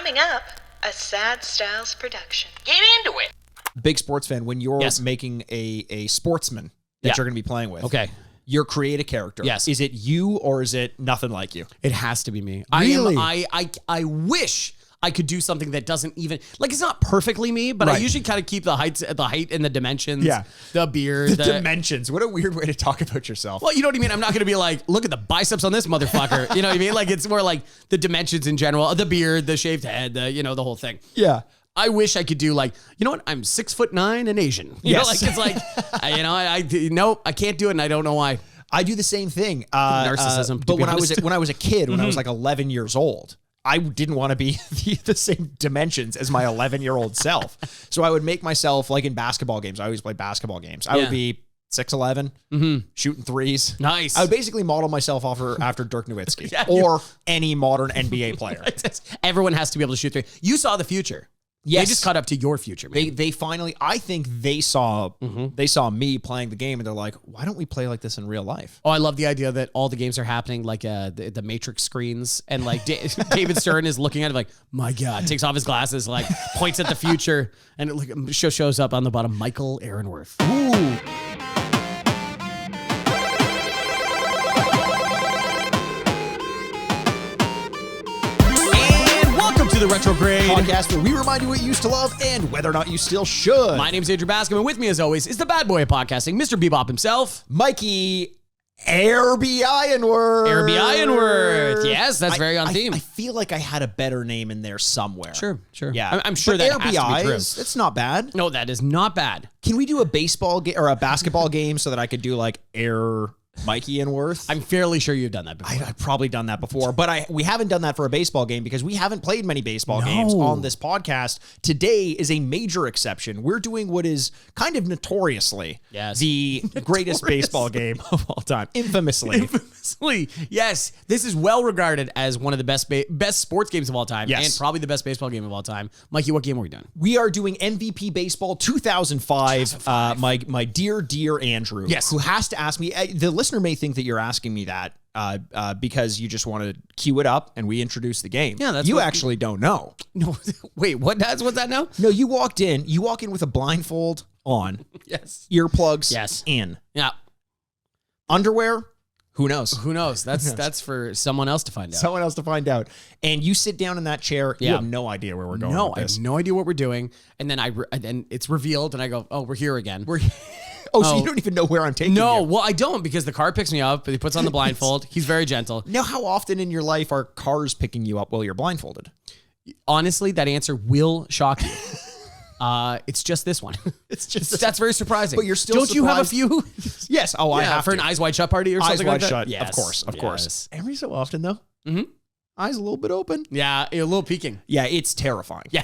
Coming up, a Sad Styles production. Get into it! Big sports fan, when you're making a sportsman that you're going to be playing with, you create a character. Yes. Is it you or is it nothing like you? It has to be me. Really? I wish I could do something that doesn't even, like, it's not perfectly me, but I usually kind of keep the height and the dimensions. Yeah. The beard. The dimensions. What a weird way to talk about yourself. Well, you know what I mean? I'm not going to be like, look at the biceps on this motherfucker. You know what I mean? Like, it's more like the dimensions in general, the beard, the shaved head, the whole thing. Yeah. I wish I could do like, you know what? I'm 6'9" and Asian. You know, like, it's like, no, I can't do it. And I don't know why. I do the same thing. Narcissism. But when I was a kid, when I was like 11 years old, I didn't want to be the same dimensions as my 11-year-old self. So I would make myself, like in basketball games, I always played basketball games. I would be 6'11", shooting threes. Nice. I would basically model myself after Dirk Nowitzki or any modern NBA player. Everyone has to be able to shoot three. You saw the future. Yes. They just caught up to your future, man. They finally, I think they saw me playing the game and they're like, why don't we play like this in real life? Oh, I love the idea that all the games are happening like the Matrix screens, and like David Stern is looking at it like, my God, takes off his glasses, like points at the future, and it shows up on the bottom, Michael Aaronworth. Ooh. To the Retrograde podcast, where we remind you what you used to love and whether or not you still should. My name's Andrew Bascom, and with me, as always, is the bad boy of podcasting, Mr. Bebop himself, Mikey Ironworth. Ironworth. Yes, that's very on theme. I feel like I had a better name in there somewhere. Sure. Yeah, I'm sure but that RBI has to be true. It's not bad. No, that is not bad. Can we do a baseball game or a basketball game so that I could do like Mikey Ironworth? I'm fairly sure you've done that before. I've probably done that before, but we haven't done that for a baseball game because we haven't played many baseball games on this podcast. Today is a major exception. We're doing what is kind of notoriously the greatest baseball game of all time. Infamously. Yes. This is well regarded as one of the best sports games of all time, and probably the best baseball game of all time. Mikey, what game are we doing? We are doing MVP Baseball 2005. My dear Andrew, who has to ask me, the listener may think that you're asking me that because you just want to cue it up and we introduce the game. Yeah, that's you actually don't know. No, wait, what's that now? No, you walk in with a blindfold on. Yes. Earplugs in. Yeah. Underwear. Who knows? That's for someone else to find out. Someone else to find out. And you sit down in that chair. You have no idea where we're going. No, I have no idea what we're doing. And then then it's revealed, and I go, "Oh, we're here again." So you don't even know where I'm taking you? No, well, I don't, because the car picks me up. He puts on the blindfold. He's very gentle. Now, how often in your life are cars picking you up while you're blindfolded? Honestly, that answer will shock you. It's just this one. That's very surprising. But you're still Don't you have a few? Yes. Oh, I have for to. an Eyes Wide Shut party or something like that? Eyes Wide Shut. Yes. Of course. Every so often, though. Mm-hmm. Eyes a little bit open. Yeah, a little peeking. Yeah, it's terrifying. Yeah,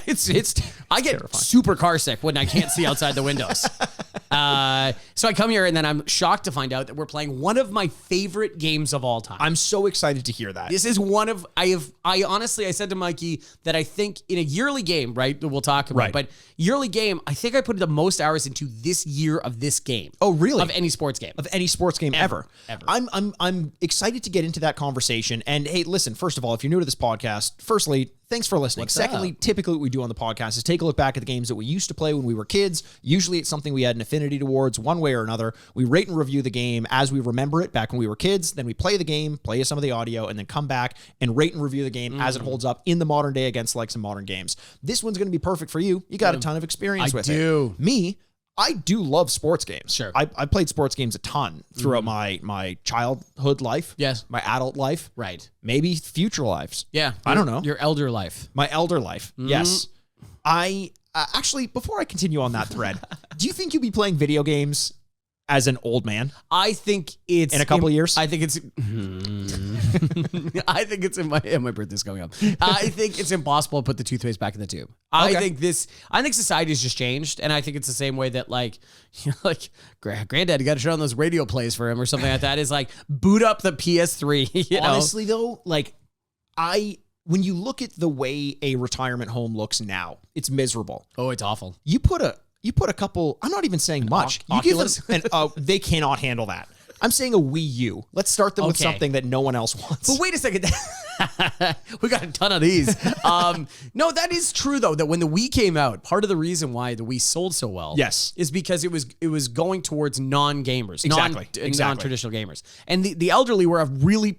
I get super car sick when I can't see outside the windows. So I come here and then I'm shocked to find out that we're playing one of my favorite games of all time. I'm so excited to hear that. This is one of, I said to Mikey that I think in a yearly game, right, that we'll talk about, but yearly game, I think I put the most hours into this year of this game. Oh, really? Of any sports game. Of any sports game ever. I'm excited to get into that conversation. And hey, listen, first of all, if you're new to this podcast, firstly, thanks for listening. Secondly, typically what we do on the podcast is take a look back at the games that we used to play when we were kids. Usually it's something we had an affinity towards one way or another. We rate and review the game as we remember it back when we were kids. Then we play the game, play some of the audio, and then come back and rate and review the game as it holds up in the modern day against like some modern games. This one's going to be perfect for you. You got a ton of experience with it. Me, I do love sports games. Sure. I played sports games a ton throughout my childhood life. Yes. My adult life. Right. Maybe future lives. Yeah. I don't know. Your elder life. My elder life. Yes. I actually, before I continue on that thread, do you think you'll be playing video games as an old man? I think it's in a couple of years. I think it's. I think it's my birthday's coming up. I think it's impossible to put the toothpaste back in the tube. I think society has just changed, and I think it's the same way that like granddad, you got to shut on those radio plays for him or something like that. Is like boot up the PS3. Honestly, though, like when you look at the way a retirement home looks now, it's miserable. Oh, it's awful. You put a couple, I'm not even saying much. You give them, they cannot handle that. I'm saying a Wii U. Let's start them with something that no one else wants. But wait a second. We got a ton of these. No, that is true though, that when the Wii came out, part of the reason why the Wii sold so well is because it was going towards non-gamers, non-traditional gamers. And the elderly were a really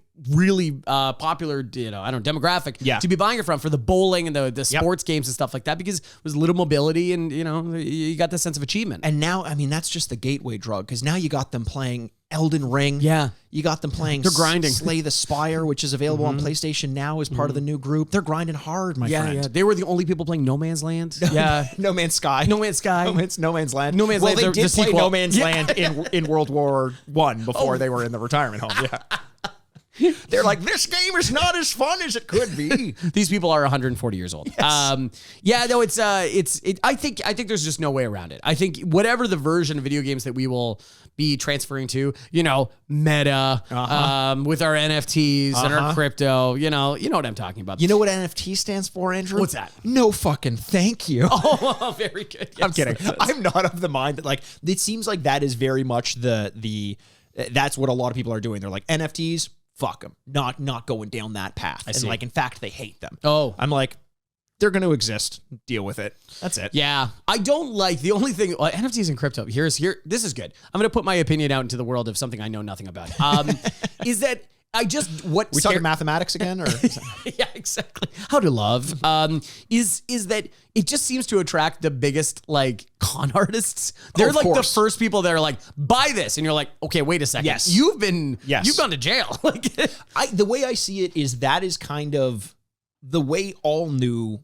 popular, demographic to be buying it from for the bowling and the sports games and stuff like that, because it was little mobility and, you got the sense of achievement. And now, I mean, that's just the gateway drug, because now you got them playing Elden Ring. Yeah. You got them playing They're grinding. Slay the Spire, which is available on PlayStation now as part of the new group. They're grinding hard, my friend. Yeah, they were the only people playing No Man's Land. Yeah. No Man's Sky. No Man's Sky. No Man's Land. No Man's Land. Well, they did play sequel. No Man's Land in World War I before they were in the retirement home. Yeah. They're like, this game is not as fun as it could be. These people are 140 years old. Yes. I think there's just no way around it. I think whatever the version of video games that we will be transferring to, meta, with our NFTs and our crypto, you know what I'm talking about. You know what NFT stands for, Andrew? What's that? No fucking thank you. Oh, very good. Yes, I'm kidding. I'm not of the mind that, like, it seems like that is very much that's what a lot of people are doing. They're like, NFTs, fuck them. Not going down that path. And like, in fact, they hate them. Oh. I'm like, they're going to exist. Deal with it. That's it. Yeah. I don't like the only thing, NFTs and crypto. This is good. I'm going to put my opinion out into the world of something I know nothing about. Is that we talking mathematics again, or yeah, exactly. How to love is that it just seems to attract the biggest like con artists. They're like the first people that are like, buy this, and you're like, okay, wait a second. Yes, you've gone to jail. Like, the way I see it is that is kind of the way all new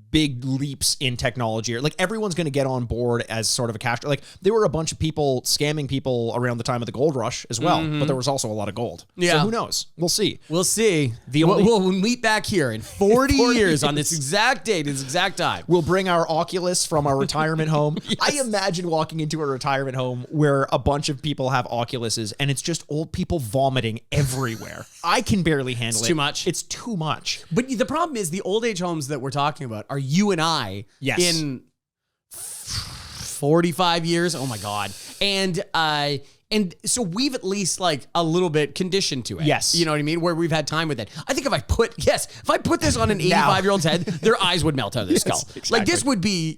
big leaps in technology are. Like, everyone's going to get on board as sort of a cash. Like, there were a bunch of people scamming people around the time of the gold rush as well, but there was also a lot of gold. Yeah. So who knows? We'll see. We'll see. We'll meet back here in 40 years on this exact date, this exact time. We'll bring our Oculus from our retirement home. Yes. I imagine walking into a retirement home where a bunch of people have Oculuses and it's just old people vomiting everywhere. I can barely handle it. It's too much. It's too much. But the problem is the old age homes that we're talking about are you and I in 45 years. Oh my God. And so we've at least like a little bit conditioned to it. Yes. You know what I mean? Where we've had time with it. I think if I put this on an 85-year-old's head, their eyes would melt out of their skull. Exactly. Like, this would be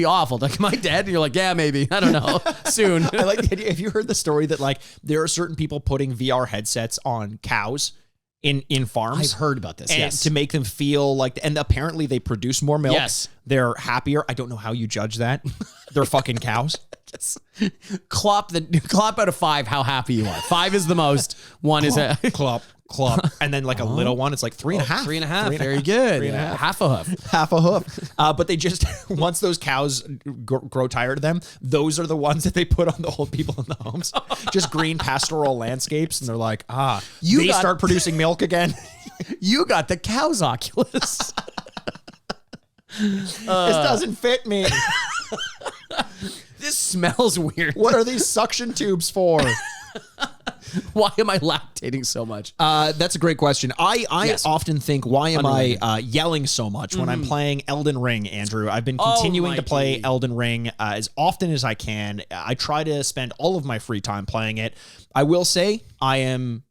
awful. Like, am I dead? And you're like, yeah, maybe. I don't know. Soon. I like the idea. Have you heard the story that like there are certain people putting VR headsets on cows in farms? I've heard about this, and to make them feel like, and apparently they produce more milk. Yes. They're happier. I don't know how you judge that. They're fucking cows. Yes. Clop out of 5 how happy you are. 5 is the most. 1 is a clop. And then like a little one, it's like 3.5. 3.5. Very good. 3.5. Half a hoof. Half a hoof. But they just, once those cows grow tired of them, those are the ones that they put on the old people in the homes. Just green pastoral landscapes. And they're like, they start producing milk again. You got the cow's Oculus. This doesn't fit me. This smells weird. What are these suction tubes for? Why am I lactating so much? That's a great question. I often think, why am I yelling so much when I'm playing Elden Ring, Andrew? I've been continuing to play Elden Ring as often as I can. I try to spend all of my free time playing it. I will say I am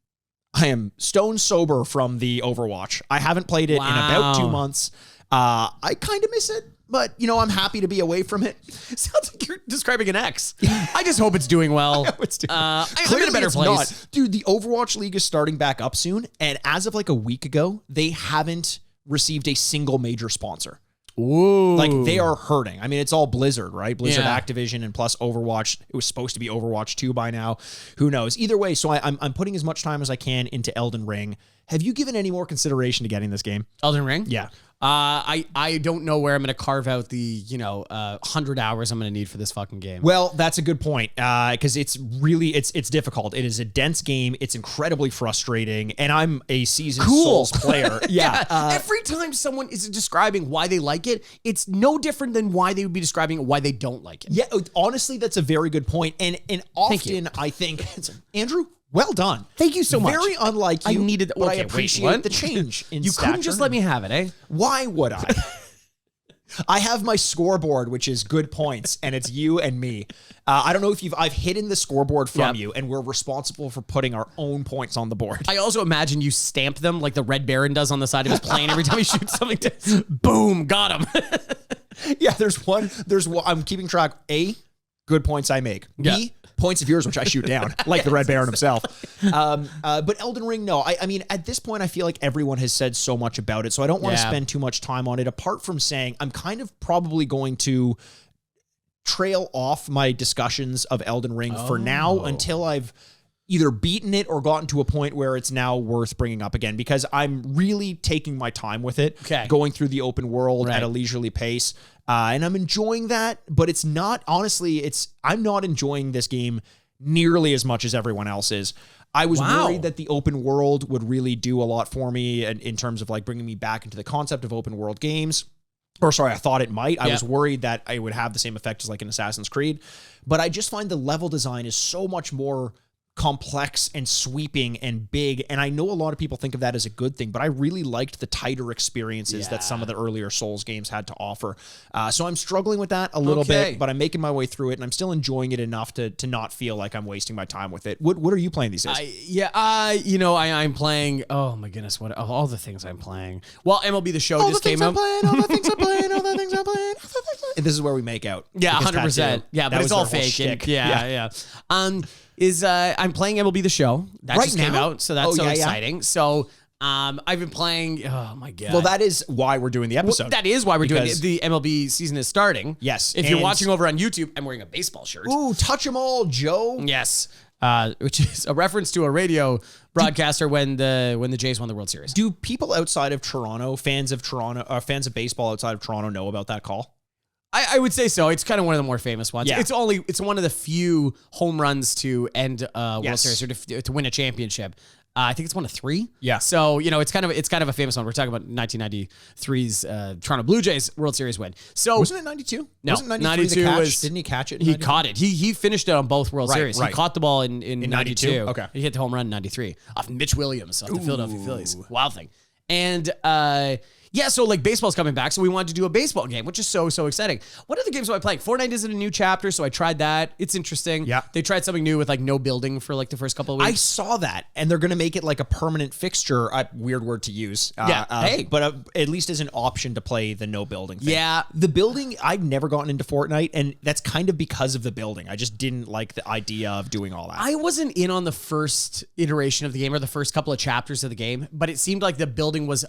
stone sober from the Overwatch. I haven't played it in about 2 months. I kind of miss it, but I'm happy to be away from it. Sounds like you're describing an ex. I just hope it's doing well. I'm in a better place. Not. Dude, the Overwatch League is starting back up soon, and as of like a week ago, they haven't received a single major sponsor. Ooh. Like, they are hurting. I mean, it's all Blizzard, right? Blizzard, Activision, and plus Overwatch. It was supposed to be Overwatch 2 by now. Who knows? Either way, so I'm putting as much time as I can into Elden Ring. Have you given any more consideration to getting this game? Elden Ring? Yeah. I don't know where I'm going to carve out the 100 hours I'm going to need for this fucking game. Well, that's a good point, because it's really it's difficult. It is a dense game. It's incredibly frustrating, and I'm a seasoned Souls player. Every time someone is describing why they like it, it's no different than why they would be describing why they don't like it. Yeah, honestly, that's a very good point, and often I think, Andrew, well done. Thank you so much. Very unlike you. I needed, but I appreciate the change in You stature. couldn't just let me have it, eh? Why would I? I have my scoreboard, which is good points, and it's you and me. I don't know if I've hidden the scoreboard from you, and we're responsible for putting our own points on the board. I also imagine you stamp them like the Red Baron does on the side of his plane every time he shoots something. Boom, got him. Yeah, there's one. I'm keeping track. A, good points I make. B, points of yours, which I shoot down, like the Red Baron himself. But Elden Ring, no. I mean, at this point, I feel like everyone has said so much about it, so I don't want to spend too much time on it, apart from saying I'm kind of probably going to trail off my discussions of Elden Ring for now until I've either beaten it or gotten to a point where it's now worth bringing up again, because I'm really taking my time with it, going through the open world at a leisurely pace. And I'm enjoying that, but it's not, honestly, I'm not enjoying this game nearly as much as everyone else is. I was worried that the open world would really do a lot for me in terms of like bringing me back into the concept of open world games. Or sorry, I thought it might. I was worried that I would have the same effect as like an Assassin's Creed. But I just find the level design is so much more complex and sweeping and big. And I know a lot of people think of that as a good thing, but I really liked the tighter experiences that some of the earlier Souls games had to offer. So I'm struggling with that a little bit, but I'm making my way through it, and I'm still enjoying it enough to not feel like I'm wasting my time with it. What are you playing these days? I'm playing, oh my goodness, what of all the things I'm playing. Well, MLB The Show just came out. All the things I'm playing, all the things I'm playing. And this is where we make out. Yeah, 100%. Yeah, but it's all fake. Yeah. I'm playing MLB The Show. That just came out, so that's exciting. So I've been playing, oh my God. Well, that is why we're doing the episode. Well, that is why we're doing it. The MLB season is starting. Yes. If you're watching over on YouTube, I'm wearing a baseball shirt. Ooh, touch 'em all, Joe. Yes. Which is a reference to a radio broadcaster when the Jays won the World Series. Do people outside of Toronto, fans of baseball outside of Toronto, know about that call? I would say so. It's kind of one of the more famous ones. Yeah. It's one of the few home runs to end World Series or to win a championship. I think it's one of 3. Yeah. So, it's kind of a famous one. We're talking about 1993's Toronto Blue Jays World Series win. So wasn't it 92? No, wasn't 92 was, didn't he catch it? He caught it. He finished it on both World Series. He caught the ball in 92. Okay. He hit the home run in 93 off Mitch Williams off the Philadelphia Phillies. Wild thing. And so like baseball's coming back, so we wanted to do a baseball game, which is so exciting. What other games am I playing? Fortnite is in a new chapter, so I tried that. It's interesting. Yeah. They tried something new with like no building for like the first couple of weeks. I saw that, and they're going to make it like a permanent fixture. Weird word to use. But at least as an option to play the no building thing. Yeah. The building, I've never gotten into Fortnite, and that's kind of because of the building. I just didn't like the idea of doing all that. I wasn't in on the first iteration of the game or the first couple of chapters of the game, but it seemed like the building was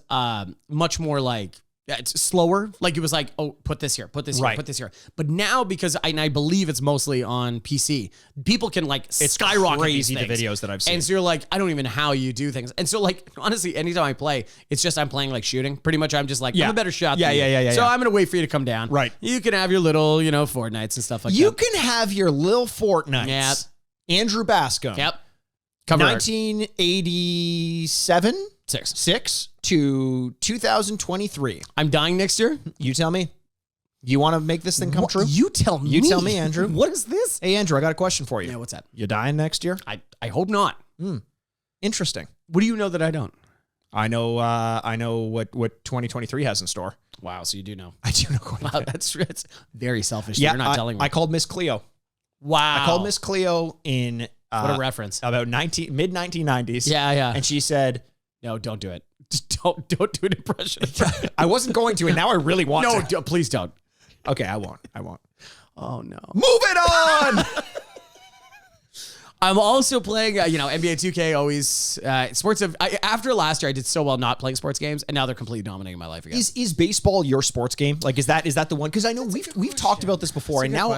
much more like, it's slower. Like it was like, oh, put this here, put this here, put this here. But now, because I believe it's mostly on PC, people can like skyrocket crazy these things. The videos that I've seen. And so you're like, I don't even know how you do things. And so like, honestly, anytime I play, it's just I'm playing like shooting. Pretty much I'm just like, I'm a better shot than you. So I'm going to wait for you to come down. Right. You can have your little, Fortnites and stuff like that. You can have your little Fortnites. Yep. Andrew Bascom. Yep. 1987? Six to 2023. I'm dying next year? You tell me. You want to make this thing come true? You tell me. You tell me, Andrew. What is this? Hey, Andrew, I got a question for you. Yeah, what's that? You dying next year? I hope not. Interesting. What do you know that I don't? I know what 2023 has in store. Wow, so you do know. I do know quite a bit. That's very selfish. Yeah, You're not telling me. I called Miss Cleo. Wow. I called Miss Cleo in what a reference. About mid-1990s. Yeah. And she said, no, don't do it. Just don't do an impression. I wasn't going to, and now I really want to. No, please don't. Okay, I won't. Oh, no. Move it on! I'm also playing, NBA 2K always, sports. After last year, I did so well not playing sports games, and now they're completely dominating my life again. Is baseball your sports game? Like, is that the one? Because I know we've talked about this before, and now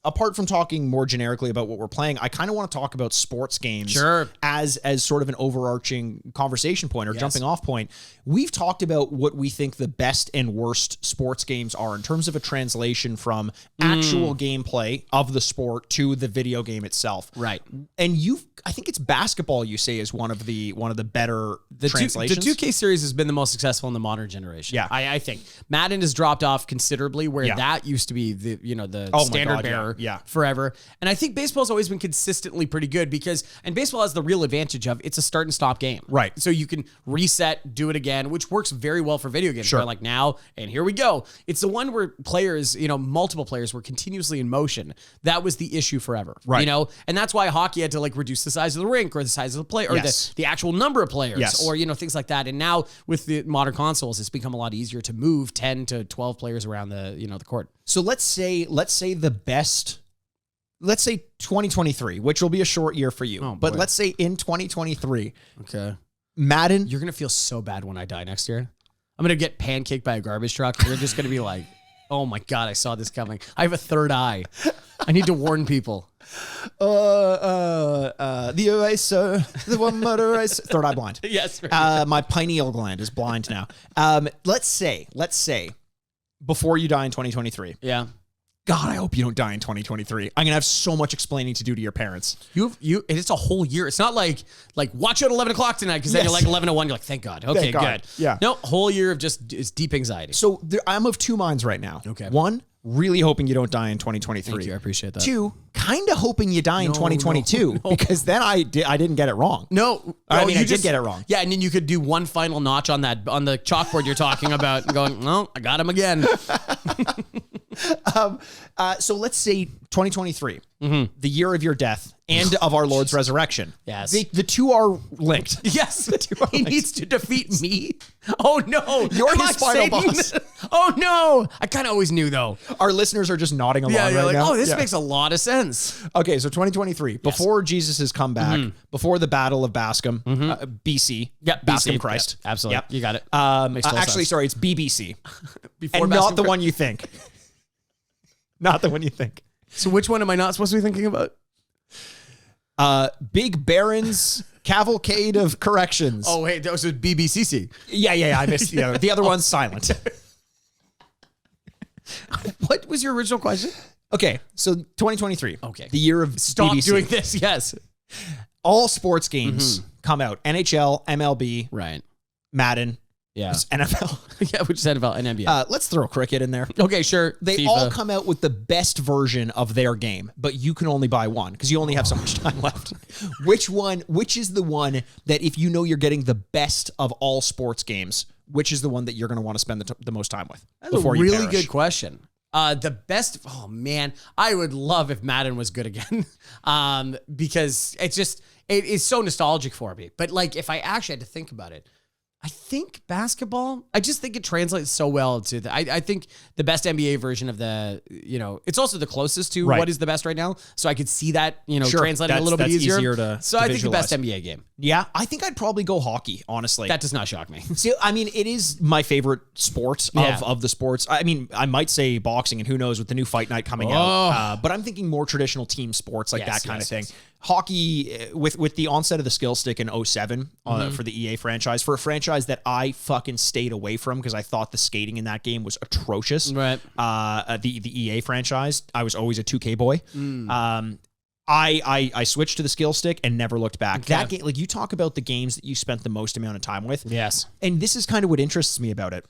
apart from talking more generically about what we're playing, I kind of want to talk about sports games as sort of an overarching conversation point or jumping off point. We've talked about what we think the best and worst sports games are in terms of a translation from actual gameplay of the sport to the video game itself. Right. And I think it's basketball you say is one of the better translations. The 2K series has been the most successful in the modern generation. Yeah. I think Madden has dropped off considerably where that used to be the standard bearer. forever. Yeah. Forever. And I think baseball's always been consistently pretty good because, and baseball has the real advantage of it's a start and stop game. Right. So you can reset, do it again, which works very well for video games. Sure. Where like now, and here we go. It's the one where players, multiple players were continuously in motion. That was the issue forever. Right. And that's why hockey had to like reduce the size of the rink or the size of the player or Yes. the actual number of players Yes. or, things like that. And now with the modern consoles, it's become a lot easier to move 10 to 12 players around the, the court. So let's say 2023, which will be a short year for you. Oh, but boy. let's say in 2023, Okay. Madden. You're going to feel so bad when I die next year. I'm going to get pancaked by a garbage truck. And you're just going to be like, oh my God, I saw this coming. I have a third eye. I need to warn people. The eraser, the one murder eraser. Third eye blind. Yes. My pineal gland is blind now. Let's say, before you die in 2023. Yeah. God, I hope you don't die in 2023. I'm gonna have so much explaining to do to your parents. It's a whole year. It's not like watch out 11 o'clock tonight because then Yes. you're like 11:01. You're like, thank God. Okay, Thank God. good. Yeah. No, whole year of just it's deep anxiety. So I'm of two minds right now. Okay. One, really hoping you don't die in 2023. Thank you. I appreciate that. Two, kind of hoping you die in 2022 no. because then I didn't get it wrong. No, I no, mean, you I did get it wrong. Yeah, and then you could do one final notch on the chalkboard you're talking about, and going, no, I got him again. So let's say 2023, the year of your death and of our Lord's resurrection. Yes. The two are linked. Yes, he needs to defeat me. Oh no, You're Am his I final Satan? boss. Oh no, I kind of always knew though. Our listeners are just nodding along Yeah, you're right like, now. oh, this Yeah. makes a lot of sense. Okay, so 2023, before Jesus has come back, before the Battle of Bascom, BC. Yep, Bascom BC. Christ. Yep, absolutely. Yep. You got it. Makes total Actually, sense. sorry, it's BBC. Before And not Bascom the Christ. one you think. Not the one you think. So which one am I not supposed to be thinking about? Big Baron's Cavalcade of Corrections. Oh wait, that was with BBCC. Yeah, I missed the other. The other one's silent. What was your original question? Okay, so 2023. Okay. The year of Stop BBC. doing this. Yes. All sports games come out. NHL, MLB, Right. Madden, Yeah. NFL. Yeah, which is NFL and NBA. Let's throw cricket in there. Okay, sure. They FIFA. all come out with the best version of their game, but you can only buy one because you only have so much time left. Which is the one that if you know you're getting the best of all sports games, which is the one that you're going to want to spend the most time with before you really perish? good question. The best, oh man, I would love if Madden was good again. Because it is so nostalgic for me. But like, if I actually had to think about it, I think basketball, I just think it translates so well to I think the best NBA version of it's also the closest to Right. what is the best right now. So I could see that, Sure. translating a little bit That's easier. easier to so I think visualize. the best NBA game. Yeah, I think I'd probably go hockey, honestly. That does not shock me. See, I mean, it is my favorite sport Yeah. of the sports. I mean, I might say boxing, and who knows with the new fight night coming out. But I'm thinking more traditional team sports, like Yes, that kind yes, of thing. yes. Hockey, with the onset of the skill stick in 07 for the EA franchise, for a franchise that I fucking stayed away from because I thought the skating in that game was atrocious. Right. The EA franchise, I was always a 2K boy. I switched to the skill stick and never looked back. Okay. That game, like you talk about the games that you spent the most amount of time with. Yes. And this is kind of what interests me about it.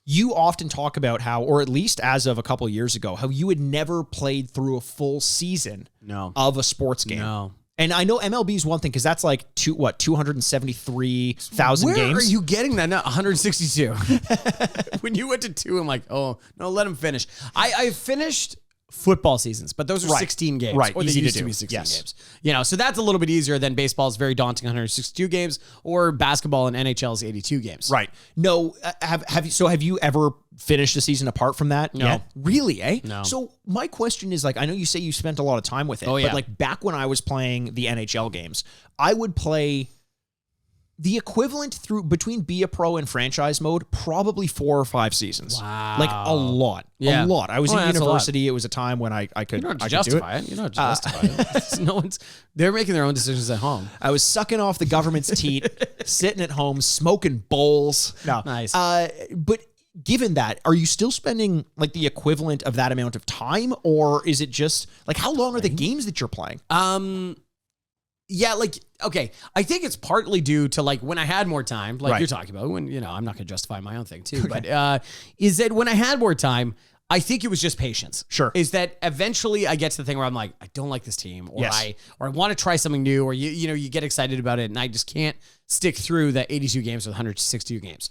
You often talk about how, or at least as of a couple of years ago, how you had never played through a full season No. of a sports game. No. And I know MLB is one thing because that's like 273,000 games. Where are you getting that? No, 162. When you went to 2, I'm like, oh, no, let him finish. I finished football seasons, but those are Right. 16 games. Right. Or they Easy to used to do. be 16 Yes. games. So that's a little bit easier than baseball's very daunting 162 games or basketball and NHL's 82 games. Right. No, have you ever finished a season apart from that? No. yet? Really, eh? No. So my question is like, I know you say you spent a lot of time with it, Oh, yeah. but like back when I was playing the NHL games, I would play the equivalent between Be a Pro and franchise mode, probably 4 or 5 seasons. Wow. Like a lot. Yeah. A lot. I was Oh, in that's a lot. university. It was a time when I could, You don't I have to could do justify it. it. You don't have to justify it. They're making their own decisions at home. I was sucking off the government's teat, sitting at home, smoking bowls. No. Nice. But given that, are you still spending like the equivalent of that amount of time? Or is it just like, how long are the games that you're playing? Yeah, like, okay, I think it's partly due to like when I had more time, like Right. you're talking about, when, I'm not going to justify my own thing too, but is that when I had more time, I think it was just patience. Sure. Is that eventually I get to the thing where I'm like, I don't like this team, or Yes. I want to try something new, or you get excited about it, and I just can't stick through the 82 games with 162 games.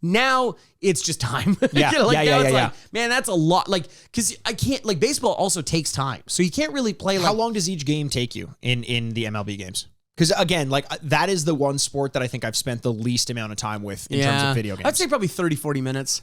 Now it's just time. Yeah. Now it's yeah. like, man, that's a lot. Like, because I can't, like, baseball also takes time. So you can't really play like. How long does each game take you in the MLB games? Because again, like that is the one sport that I think I've spent the least amount of time with in terms of video games. I'd say probably 30, 40 minutes.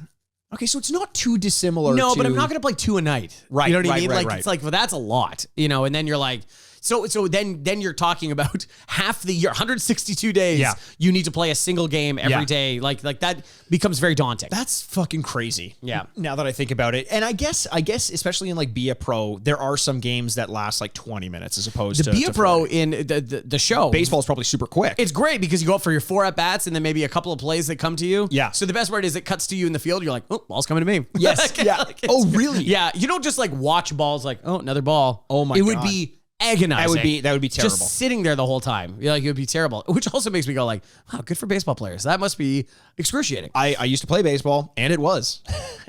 Okay, so it's not too dissimilar. No, to... but I'm not going to play 2 a night. Right, You know what I right, mean? right, Like, right. it's like, well, that's a lot, and then you're like, so then you're talking about half the year, 162 days. Yeah. You need to play a single game every day. Like that becomes very daunting. That's fucking crazy. Yeah. Now that I think about it. And I guess especially in like Be a Pro, there are some games that last like 20 minutes as opposed to Be a Pro 40. in the show. Baseball is probably super quick. It's great because you go up for your 4 at-bats and then maybe a couple of plays that come to you. Yeah. So the best part is it cuts to you in the field. You're like, oh, ball's coming to me. Yes. Yeah. Oh, really? Yeah. You don't just like watch balls like, oh, another ball. Oh my It would God. be agonizing. That would be terrible. Just sitting there the whole time. You're like, it would be terrible. Which also makes me go like, wow, good for baseball players. That must be excruciating. I used to play baseball, and it was.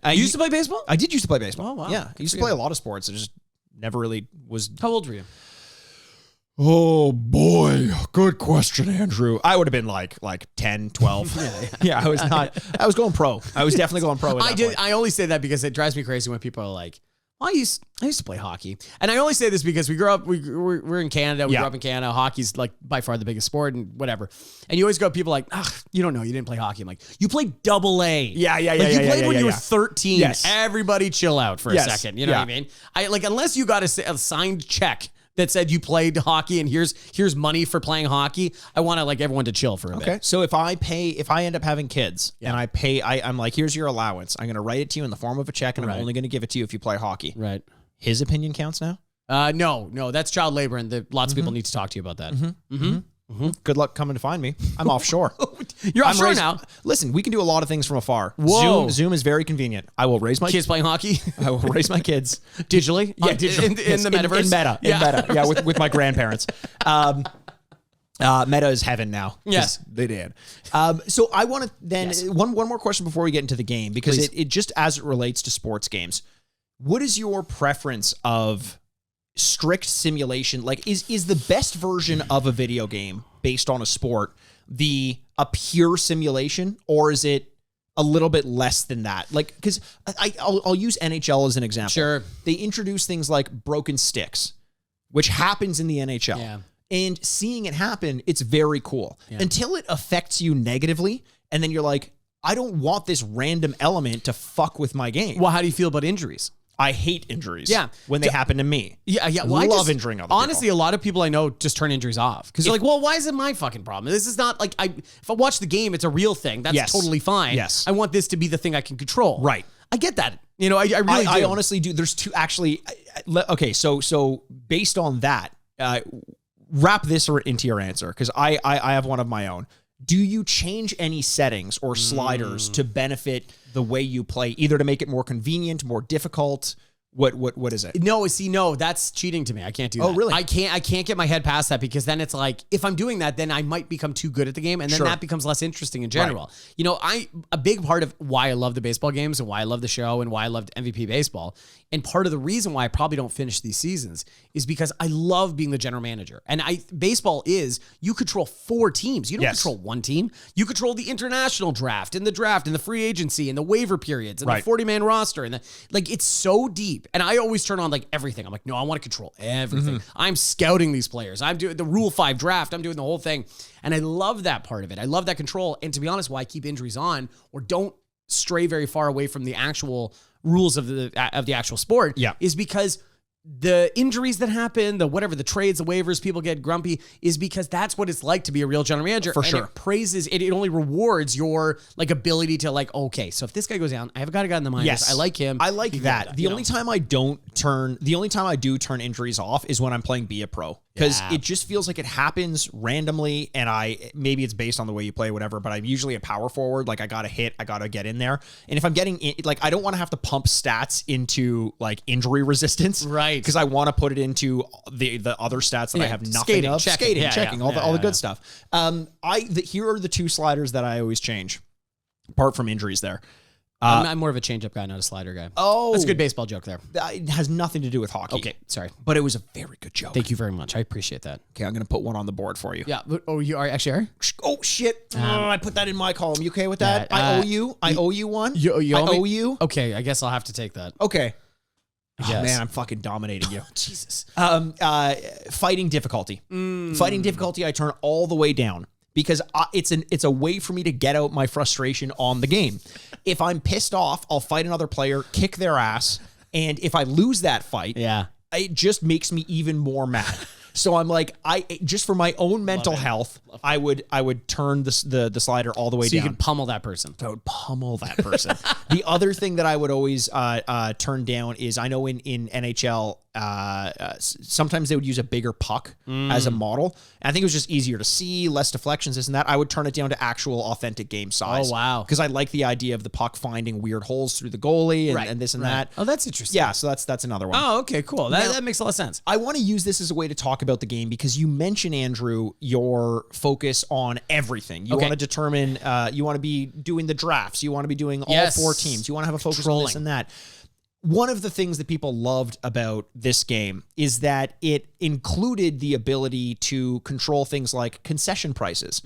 I You used to play baseball? I did used to play baseball. Oh, wow. Yeah. I used to play a lot of sports. I just never really was. How old were you? Oh boy, good question, Andrew. I would have been like 10, 12. Yeah, I was not. I was going pro. I was definitely going pro. I only say that because it drives me crazy when people are like, well, I used to play hockey. And I only say this because we're in Canada. We grew up in Canada. Hockey's like by far the biggest sport and whatever. And you always go, people like, you don't know. You didn't play hockey. I'm like, you played double A. Yeah. Like you played when you were 13. Yes. Everybody chill out for a second. You know what I mean? Unless you got a signed check that said you played hockey and here's money for playing hockey, I want to like everyone to chill for a bit. Okay. So if I end up having kids and I'm like, here's your allowance. I'm going to write it to you in the form of a check, and I'm only going to give it to you if you play hockey. Right. His opinion counts now? No, that's child labor, and lots of people need to talk to you about that. Good luck coming to find me. I'm offshore. You're offshore now. Listen, we can do a lot of things from afar. Whoa. Zoom is very convenient. I will raise my Kids playing hockey I will raise my kids digitally. Yeah, digitally. in the metaverse. In Meta. Yeah, with my grandparents. Meta is heaven now. Yes. They did. So I want to then one more question before we get into the game, because it just as it relates to sports games, what is your preference of strict simulation? Like is the best version of a video game based on a sport a pure simulation, or is it a little bit less than that? Like, because I'll use NHL as an example. Sure. They introduce things like broken sticks, which happens in the NHL. Yeah. And seeing it happen, it's very cool until it affects you negatively. And then you're like, I don't want this random element to fuck with my game. Well, how do you feel about injuries? I hate injuries. Yeah. When they happen to me. Yeah. Well, I love injuring other honestly, people. a lot of people I know just turn injuries off because they're like, well, why is it my fucking problem? This is not like if I watch the game, it's a real thing. That's totally fine. Yes. I want this to be the thing I can control. Right. I get that. I really do. I honestly do. There's two actually. Okay. So based on that, wrap this into your answer, because I have one of my own. Do you change any settings or sliders to benefit the way you play, either to make it more convenient, more difficult? What is it? No, that's cheating to me. I can't do that. Oh, really? I can't get my head past that, because then it's like, if I'm doing that, then I might become too good at the game, and then that becomes less interesting in general. Right. A big part of why I love the baseball games and why I love the show and why I loved MVP baseball, and part of the reason why I probably don't finish these seasons, is because I love being the general manager. And baseball is, you control 4 teams. You don't control one team. You control the international draft and the free agency and the waiver periods and the 40-man roster, and it's so deep. And I always turn on like everything. I'm like, no, I want to control everything. I'm scouting these players. I'm doing the Rule 5 draft. I'm doing the whole thing. And I love that part of it. I love that control. And to be honest, why I keep injuries on or don't stray very far away from the actual rules of the actual sport is because the injuries that happen, the trades, the waivers, people get grumpy, is because that's what it's like to be a real general manager. For sure. It praises it. It only rewards your ability to okay, so if this guy goes down, I have got a guy in the minors. Yes. I like him. I like that. The only time I do turn injuries off is when I'm playing Be a Pro, because it just feels like it happens randomly, and maybe it's based on the way you play, whatever, but I'm usually a power forward. Like I got to hit, I got to get in there. And if I'm getting in, I don't want to have to pump stats into injury resistance. Right. Because I want to put it into the other stats that I have nothing of. Checking, all the good stuff. Here are the 2 sliders that I always change, apart from injuries there. I'm more of a changeup guy, not a slider guy. Oh. That's a good baseball joke there. It has nothing to do with hockey. Okay, sorry. But it was a very good joke. Thank you very much. I appreciate that. Okay, I'm going to put one on the board for you. Yeah. Oh, you are actually are? Oh, shit. I put that in my column. You okay with that? Yeah, I owe you. I owe you one. You I owe me? owe you. Okay, I guess I'll have to take that. Okay. Oh, Yes. man, I'm fucking dominating you. Jesus. Fighting difficulty. Fighting difficulty, I turn all the way down because it's a way for me to get out my frustration on the game. If I'm pissed off, I'll fight another player, kick their ass, and if I lose that fight, it just makes me even more mad. So I'm like, just for my own mental health, I would turn the slider all the way down. So you can pummel that person. I would pummel that person. The other thing that I would always turn down is, I know in NHL, sometimes they would use a bigger puck as a model. And I think it was just easier to see, less deflections, this and that. I would turn it down to actual authentic game size. Oh, wow. Because I like the idea of the puck finding weird holes through the goalie and this and that. Oh, that's interesting. Yeah, so that's another one. Oh, okay, cool. That makes a lot of sense. I want to use this as a way to talk about the game because you mentioned, Andrew, your focus on everything. You want to determine, you want to be doing the drafts. You want to be doing all 4 teams. You want to have a focus on this and that. One of the things that people loved about this game is that it included the ability to control things like concession prices,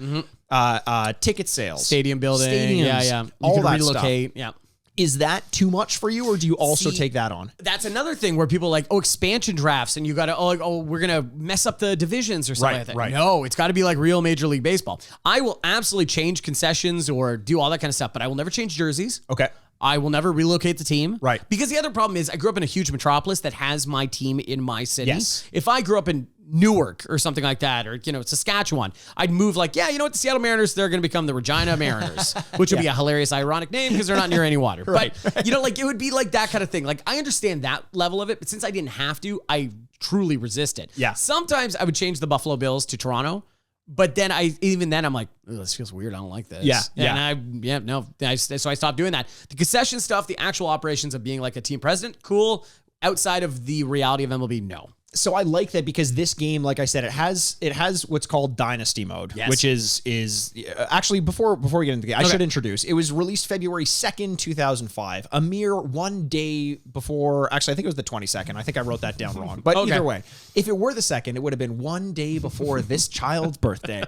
ticket sales, Stadium building. stadiums, You all can that relocate. stuff. Yeah. Is that too much for you, or do you also take that on? That's another thing where people are like, expansion drafts, and you got to, we're going to mess up the divisions or something like that. Right. No, it's got to be like real Major League Baseball. I will absolutely change concessions or do all that kind of stuff, but I will never change jerseys. Okay. I will never relocate the team. Right. Because the other problem is I grew up in a huge metropolis that has my team in my city. Yes. If I grew up in Newark or something like that, or, Saskatchewan, I'd move like, the Seattle Mariners, they're going to become the Regina Mariners, which would be a hilarious, ironic name because they're not near any water. But, it would be like that kind of thing. Like, I understand that level of it, but since I didn't have to, I truly resist it. Yeah. Sometimes I would change the Buffalo Bills to Toronto. But then I'm like, this feels weird. I don't like this. Yeah. So I stopped doing that. The concession stuff, the actual operations of being like a team president, cool. Outside of the reality of MLB, no. So I like that because this game, like I said, it has what's called Dynasty Mode, which is actually before we get into the game, I should introduce. It was released February 2nd, 2005, a mere one day before. Actually, I think it was the 22nd. I think I wrote that down wrong. But either way, if it were the 2nd, it would have been one day before this child's birthday.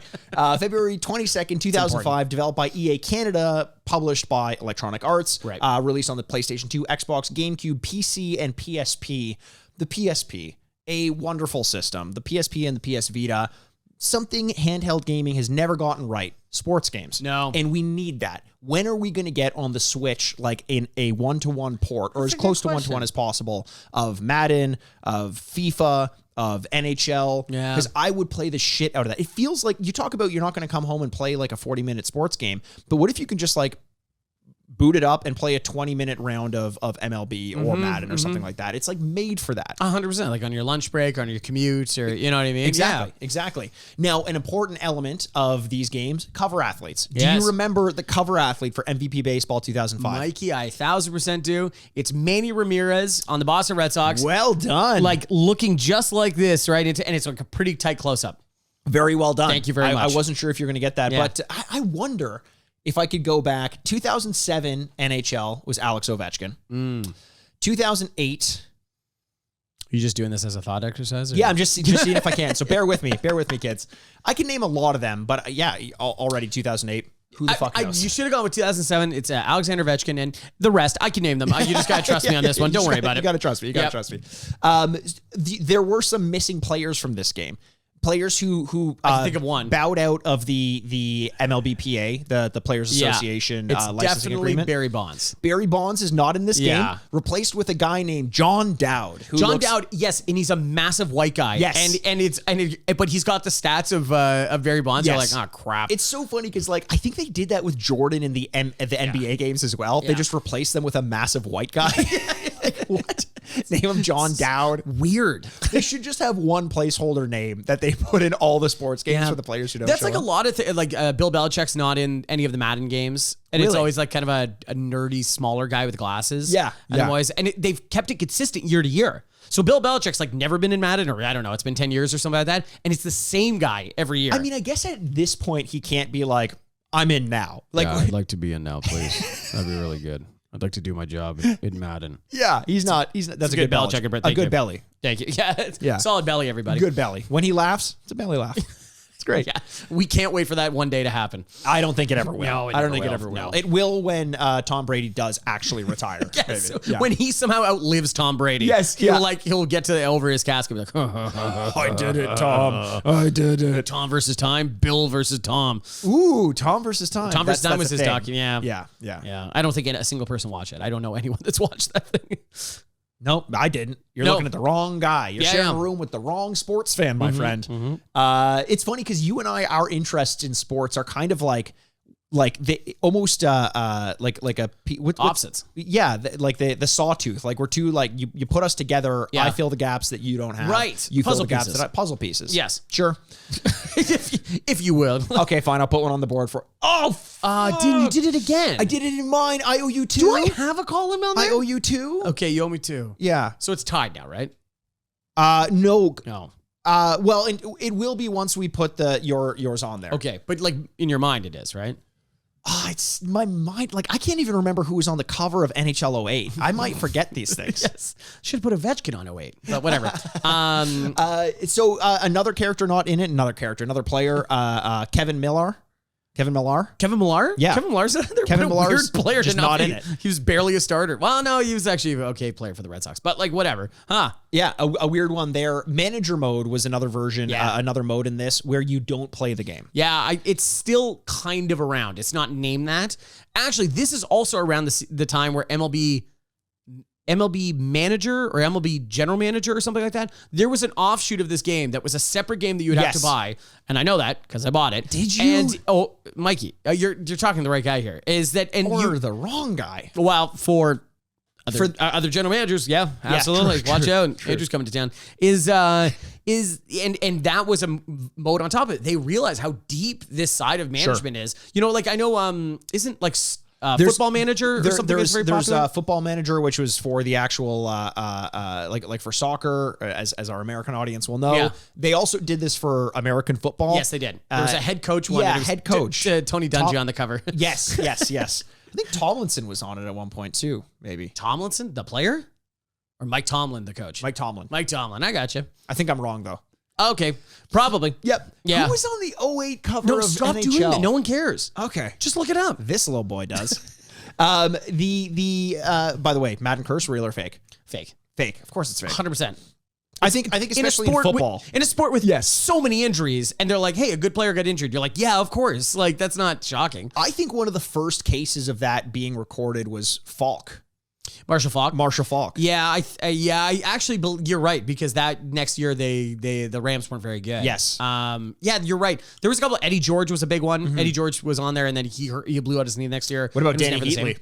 February 22nd, 2005, developed by EA Canada, published by Electronic Arts, released on the PlayStation 2, Xbox, GameCube, PC, and PSP. The PSP. A wonderful system. The PSP and the PS Vita, something handheld gaming has never gotten right. Sports games. No. And we need that. When are we going to get on the Switch like in a one-to-one port or as close to one-to-one as possible of Madden, of FIFA, of NHL? Yeah. Because I would play the shit out of that. It feels like you talk about you're not going to come home and play like a 40-minute sports game, but what if you can just like boot it up and play a 20-minute round of MLB or Madden or something like that? It's like made for that. 100%, like on your lunch break, on your commute, or you know what I mean? Exactly. Now, an important element of these games, cover athletes. Do Yes. you remember the cover athlete for MVP Baseball 2005? Mikey, I 1,000% do. It's Manny Ramirez on the Boston Red Sox. Well done. Like looking just like this, right? And it's like a pretty tight close-up. Very well done. Thank you very much. I wasn't sure if you're going to get that, but I wonder if I could go back. 2007 NHL was Alex Ovechkin. 2008. Are you just doing this as a thought exercise? Or? Yeah, I'm just seeing if I can. So bear with me, kids. I can name a lot of them, but already 2008. Who the fuck knows? You should have gone with 2007. It's Alexander Ovechkin and the rest. I can name them. You just got to trust me on this one. Don't worry about it. You got to trust me. There were some missing players from this game. Players who I can think of one. Bowed out of the MLBPA, the Players Association it's licensing definitely agreement. Barry Bonds. Barry Bonds is not in this game. Replaced with a guy named John Dowd. Dowd, yes, and he's a massive white guy. Yes, but he's got the stats of Barry Bonds. Yes. You're like, oh crap. It's so funny because like I think they did that with Jordan in the NBA games as well. They just replaced them with a massive white guy. Like, what? Name him John Dowd. Weird. They should just have one placeholder name that they put in all the sports games for the players who don't. That's show like up. a lot of like Bill Belichick's not in any of the Madden games, and it's always like kind of a nerdy, smaller guy with glasses. They've kept it consistent year to year. So Bill Belichick's like never been in Madden, or I don't know, it's been 10 years or something like that, and it's the same guy every year. I mean, I guess at this point he can't be like, I'm in now. Like, I'd like to be in now, please. That'd be really good. I'd like to do my job in Madden. Yeah, he's not. That's a good Belichick. A good belly. Thank you. Yeah, Yeah. Solid belly, everybody. Good belly. When he laughs, it's a belly laugh. It's great. Yeah, we can't wait for that one day to happen. I don't think it ever will. No, I don't think it ever will. No. It will when Tom Brady does actually retire. Yes, Yeah. when he somehow outlives Tom Brady. Yes, he'll get to over his casket and be like, I did it, Tom. I did it. Tom versus time, Bill versus Tom. Ooh, Tom versus time. Tom versus Time was that's his a doc. thing. Yeah. I don't think a single person watched it. I don't know anyone that's watched that thing. Nope, I didn't. You're No. looking at the wrong guy. You're sharing a room with the wrong sports fan, my friend. It's funny because you and I, our interests in sports are kind of like the almost like a Opposites. Yeah, like the sawtooth. Like we're two like you put us together. Yeah. I fill the gaps that you don't have. Right. You Puzzle fill the gaps pieces. that puzzle pieces. Yes. Sure. if you will. Okay, fine. I'll put one on the board for. Oh, you did it again. I did it in mine. I owe you two. Do I have a column on there? I owe you two. Okay, you owe me 2. Yeah. So it's tied now, right? No. No. Well, it will be once we put yours on there. Okay, but like in your mind it is, right? It's my mind. Like I can't even remember who was on the cover of NHL 08. I might forget these things. Yes. Should have put Ovechkin on 08, but whatever. So another character not in it. Another player. Kevin Millar. Kevin Millar? Yeah. Kevin Millar's another Kevin weird Millar's player. just not in it. He was barely a starter. Well, no, he was actually an okay player for the Red Sox, but like whatever. Huh. Yeah, a weird one there. Manager mode was another version, Yeah. Another mode in this where you don't play the game. Yeah, it's still kind of around. It's not named that. Actually, this is also around the time where MLB Manager or MLB General Manager or something like that. There was an offshoot of this game that was a separate game that you would have to buy, and I know that because I bought it. Did you? And Mikey, you're talking to the right guy here. Is that and Or you the wrong guy. well for other general managers? Yeah, absolutely. true, Watch true, out, true. Andrew's coming to town. And that was a mode on top of it. They realized how deep this side of management is. You know, like I know, isn't like. Football Manager or something that's very popular? There's Football Manager, which was for the actual, like for soccer, as our American audience will know. Yeah. They also did this for American football. Yes, they did. There was a head coach one. Yeah, and it was head coach. Tony Dungy on the cover. Yes. I think Tomlinson was on it at one point too, maybe. Tomlinson, the player? Or Mike Tomlin, the coach? Mike Tomlin. Mike Tomlin, I got you. I think I'm wrong though. Okay, probably. Yep. Yeah. Who was on the 08 cover No, of stop NHL? doing that. No one cares. Okay. Just look it up. This little boy does. By the way, Madden curse, real or fake? Fake. Fake. Of course it's fake. 100%. I think especially in football. In a sport with so many injuries, and they're like, hey, a good player got injured. You're like, yeah, of course. Like, that's not shocking. I think one of the first cases of that being recorded was Falk. Marshall Falk. Yeah. I actually, you're right, because that next year the Rams weren't very good. Yes. Yeah, you're right. There was a couple. Eddie George was a big one. Mm-hmm. Eddie George was on there, and then he blew out his knee next year. What about Danny Heatley?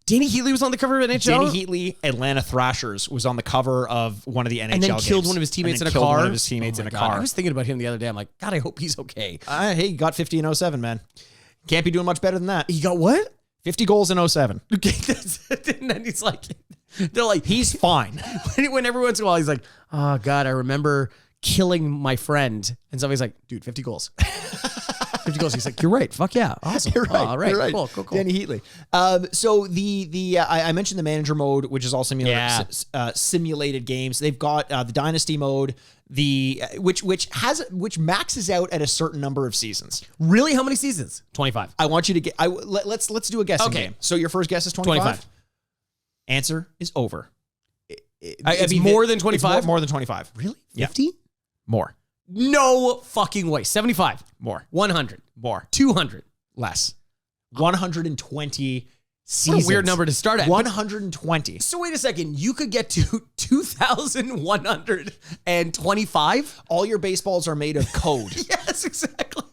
Danny Heatley was on the cover of NHL. Danny Heatley, Atlanta Thrashers, was on the cover of one of the NHL and then games. killed one of his teammates in a killed car. One of his teammates in a car. I was thinking about him the other day. I'm like, God, I hope he's okay. Hey, he got 50 in 07, man. Can't be doing much better than that. He got what? 50 goals in 07. Okay, and then he's like, they're like, he's fine. When every once in a while he's like, oh God, I remember killing my friend, and somebody's like, dude, 50 goals. 50 goals. He's like, you're right. Fuck yeah. Awesome. You're right. All right. You're right. Cool. Danny Heatley. So I mentioned the manager mode, which is all simulated games. They've got the Dynasty mode, which maxes out at a certain number of seasons. Really? How many seasons? 25. I want you to get. Let's do a guessing game. So your first guess is 25. Answer is over. It's more than 25. More than 25. Really? 50? Yeah. More. No fucking way. 75. More. 100. More. 200. Less. 120 seasons. What a weird number to start at. 120. So wait a second. You could get to 2,125? All your baseballs are made of code. Yes, exactly.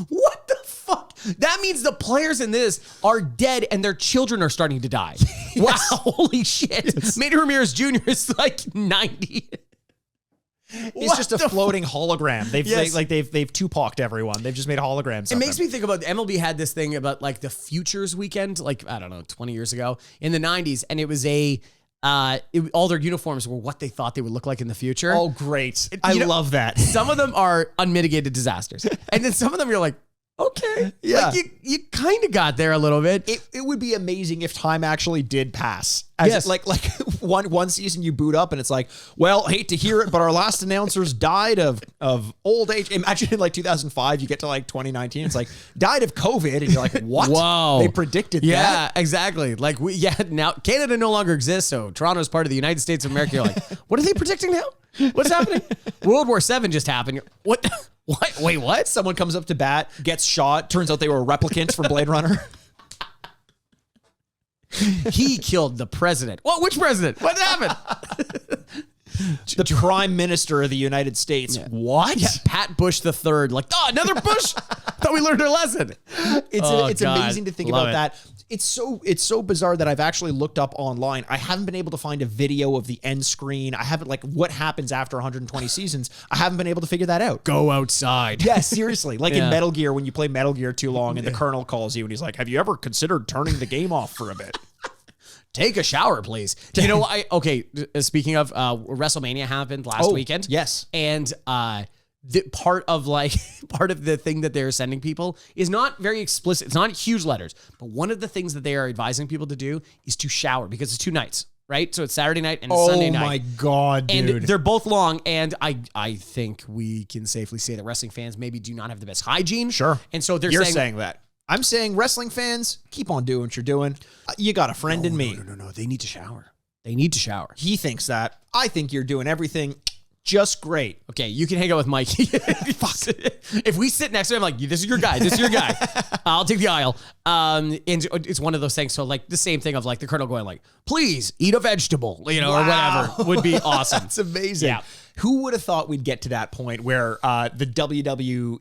What the fuck? That means the players in this are dead and their children are starting to die. Yes. Wow. Holy shit. Yes. Manny Ramirez Jr. is like 90. It's just a floating hologram. They've Tupac'd everyone. They've just made holograms. It makes me think about MLB had this thing about like the Futures Weekend, like I don't know, 20 years ago in the 90s, and it was all their uniforms were what they thought they would look like in the future. Oh, great! I love that. Some of them are unmitigated disasters, and then some of them you're like, Okay. Yeah. Like you kind of got there a little bit. It would be amazing if time actually did pass. Yes. Like one season you boot up and it's like, well, hate to hear it, but our last announcers died of old age. Imagine in like 2005, you get to like 2019, it's like died of COVID, and you're like, what? Whoa. They predicted that. Yeah, exactly. Like now Canada no longer exists, so Toronto is part of the United States of America. You're like, what are they predicting now? What's happening? World War VII just happened. What? What? Wait, what? Someone comes up to bat, gets shot. Turns out they were replicants from Blade Runner. He killed the president. What? Which president? What happened? The Prime Minister of the United States. Yeah. What? Yeah, Pat Bush III. Like, another Bush? Thought we learned our lesson. It's amazing to think about that. It's so bizarre that I've actually looked up online. I haven't been able to find a video of the end screen. I haven't, like, what happens after 120 seasons. I haven't been able to figure that out. Go outside. Yeah, seriously. Like in Metal Gear, when you play Metal Gear too long and the Colonel calls you and he's like, have you ever considered turning the game off for a bit? Take a shower, please. You know what? Speaking of, WrestleMania happened last weekend. Yes. And part of the thing that they're sending people is not very explicit. It's not huge letters, but one of the things that they are advising people to do is to shower, because it's 2 nights, right? So it's Saturday night and it's Sunday night. Oh my God, dude. And they're both long. And I think we can safely say that wrestling fans maybe do not have the best hygiene. Sure. And so You're saying that. I'm saying wrestling fans, keep on doing what you're doing. You got a friend in me. No. They need to shower. They need to shower. He thinks that. I think you're doing everything just great. Okay, you can hang out with Mike. Fuck. If we sit next to him, like, this is your guy. This is your guy. I'll take the aisle. And it's one of those things. So, like, the same thing of, like, the Colonel going, like, please eat a vegetable, or whatever would be awesome. That's amazing. Yeah. Who would have thought we'd get to that point where the WWE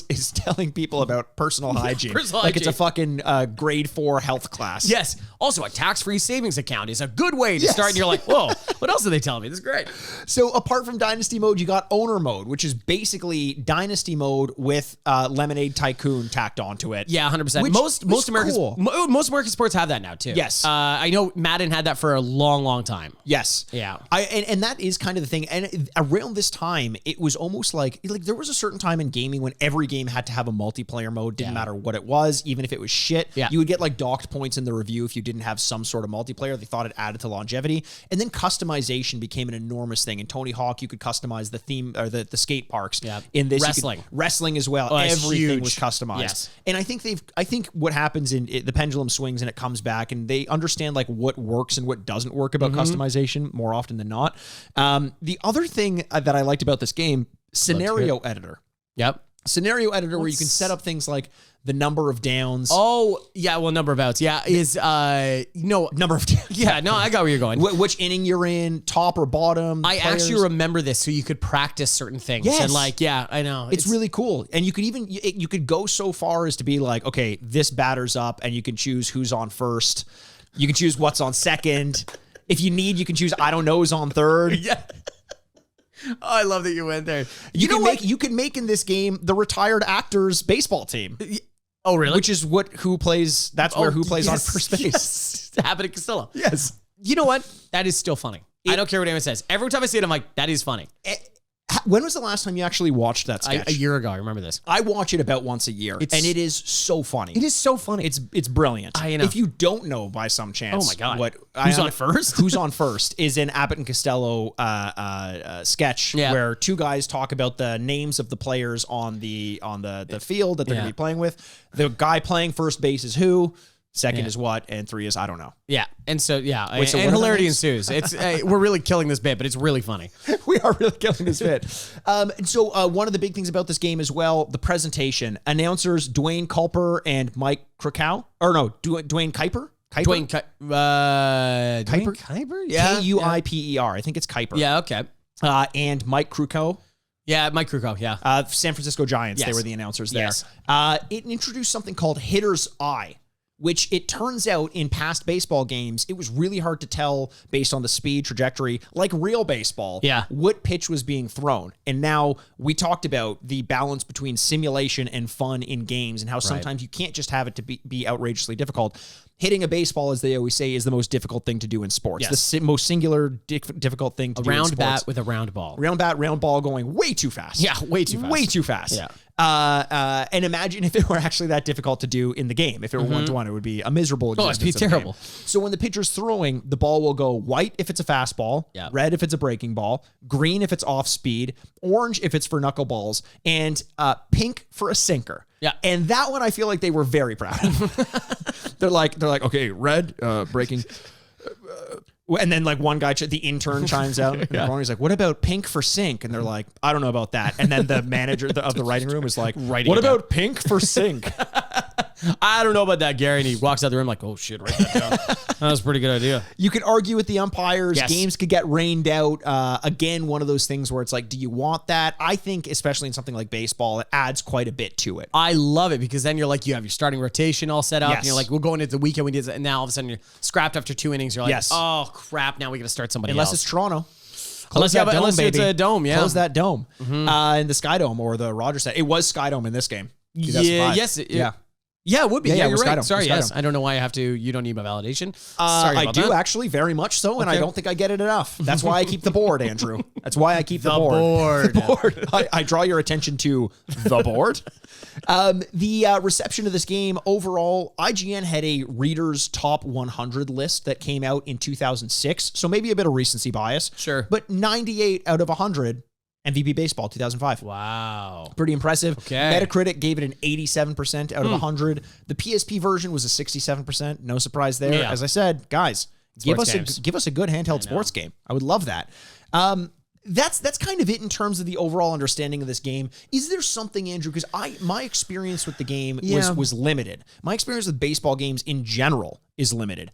is telling people about personal hygiene? Like it's a fucking grade 4 health class. Yes. Also, a tax-free savings account is a good way to start. And you're like, whoa, what else are they telling me? This is great. So apart from Dynasty Mode, you got Owner Mode, which is basically Dynasty Mode with Lemonade Tycoon tacked onto it. Yeah, 100%. Most American sports have that now, too. Yes. I know Madden had that for a long, long time. Yes. Yeah. And that is kind of the thing. And around this time, it was almost like there was a certain time in gaming when every game had to have a multiplayer mode. Didn't matter what it was, even if it was shit. Yeah. You would get like docked points in the review if you didn't have some sort of multiplayer. They thought it added to longevity. And then customization became an enormous thing. In Tony Hawk, you could customize the theme or the skate parks. Yeah. In this, wrestling as well. Everything was customized. Yes. And I think what happens in the pendulum swings and it comes back, and they understand like what works and what doesn't work about customization more often than not. The other thing that I liked about this game, scenario editor. Yep. Scenario editor where you can set up things like the number of downs. Oh, yeah, well, number of outs. Yeah, is number of downs. Yeah, no, I got where you're going. Which inning you're in, top or bottom. I actually remember this, so you could practice certain things. Yes. And like, yeah, I know. It's really cool. And you could even, you could go so far as to be like, okay, this batter's up, and you can choose who's on first. You can choose what's on second. If you need, you can choose I don't know's on third. Yeah. Oh, I love that you went there. You can make in this game the retired actors baseball team. Oh, really? Which is who plays on first base. Yes. Abbott and Costello. Yes. You know what? That is still funny. I don't care what anyone says. Every time I see it, I'm like, that is funny. When was the last time you actually watched that sketch? A year ago. I remember this. I watch it about once a year, and it is so funny. It is so funny. It's brilliant. I know. If you don't know by some chance, oh my God, who's on first? Who's on first is an Abbott and Costello sketch where two guys talk about the names of the players on the field that they're going to be playing with. The guy playing first base is who. Second is what, and 3 is I don't know. Yeah, and so Wait, so and hilarity ensues. It's we're really killing this bit, but it's really funny. We are really killing this bit. And so one of the big things about this game as well, the presentation. Announcers Dwayne Culper and Mike Krakow, or no, Dwayne Kuiper. Dwayne Kuiper? Yeah, Kuiper. I think it's Kuiper. Yeah, okay. And Mike Krukow. Yeah, Mike Krukow, yeah. San Francisco Giants, they were the announcers there. Yes. It introduced something called Hitter's Eye, which it turns out in past baseball games, it was really hard to tell based on the speed trajectory, like real baseball, what pitch was being thrown. And now we talked about the balance between simulation and fun in games and how sometimes you can't just have it to be outrageously difficult. Hitting a baseball, as they always say, is the most difficult thing to do in sports. Yes. The most singular difficult thing to do in sports. A round bat with a round ball. Round bat, round ball going way too fast. Yeah, way too fast. Way too fast. Yeah. And imagine if it were actually that difficult to do in the game. If it were 1-to-1, it would be a miserable existence. it'd be terrible. So when the pitcher's throwing, the ball will go white if it's a fastball, red if it's a breaking ball, green if it's off speed, orange if it's for knuckleballs, and pink for a sinker. Yeah. And that one I feel like they were very proud of. they're like, okay, red, breaking. And then like one guy, the intern chimes out. And he's like, what about pink for sink? And they're like, I don't know about that. And then the manager of the writing room is like, what about pink for sink? I don't know about that, Gary. And he walks out the room like, oh shit, write that down. That was a pretty good idea. You could argue with the umpires. Yes. Games could get rained out. Again, one of those things where it's like, do you want that? I think, especially in something like baseball, it adds quite a bit to it. I love it because then you're like, you have your starting rotation all set up. Yes. And you're like, we'll go into the weekend. We did that. And now all of a sudden you're scrapped after 2 innings. You're like, oh crap. Now we got to start somebody Unless else. it's Toronto. Unless it's a dome, yeah. Close that dome. In the Sky Dome or the Rogers set. It was Sky Dome in this game. Yeah, yes. Yeah, it would be. Yeah, you're right. Sorry, yes. I don't know why I have to. You don't need my validation. Sorry about I do that. actually, very much so, and I don't think I get it enough. That's why I keep the board, Andrew. That's why I keep the board. The board. I draw your attention to the board. The reception of this game overall, IGN had a readers top 100 list that came out in 2006, so maybe a bit of recency bias. Sure, but 98 out of 100. MVP Baseball 2005. Wow. Pretty impressive. Okay. Metacritic gave it an 87% out of 100. The PSP version was a 67%. No surprise there. Yeah. As I said, guys, give us a good handheld sports game. I would love that. That's kind of it in terms of the overall understanding of this game. Is there something, Andrew? Because my experience with the game was limited. My experience with baseball games in general is limited.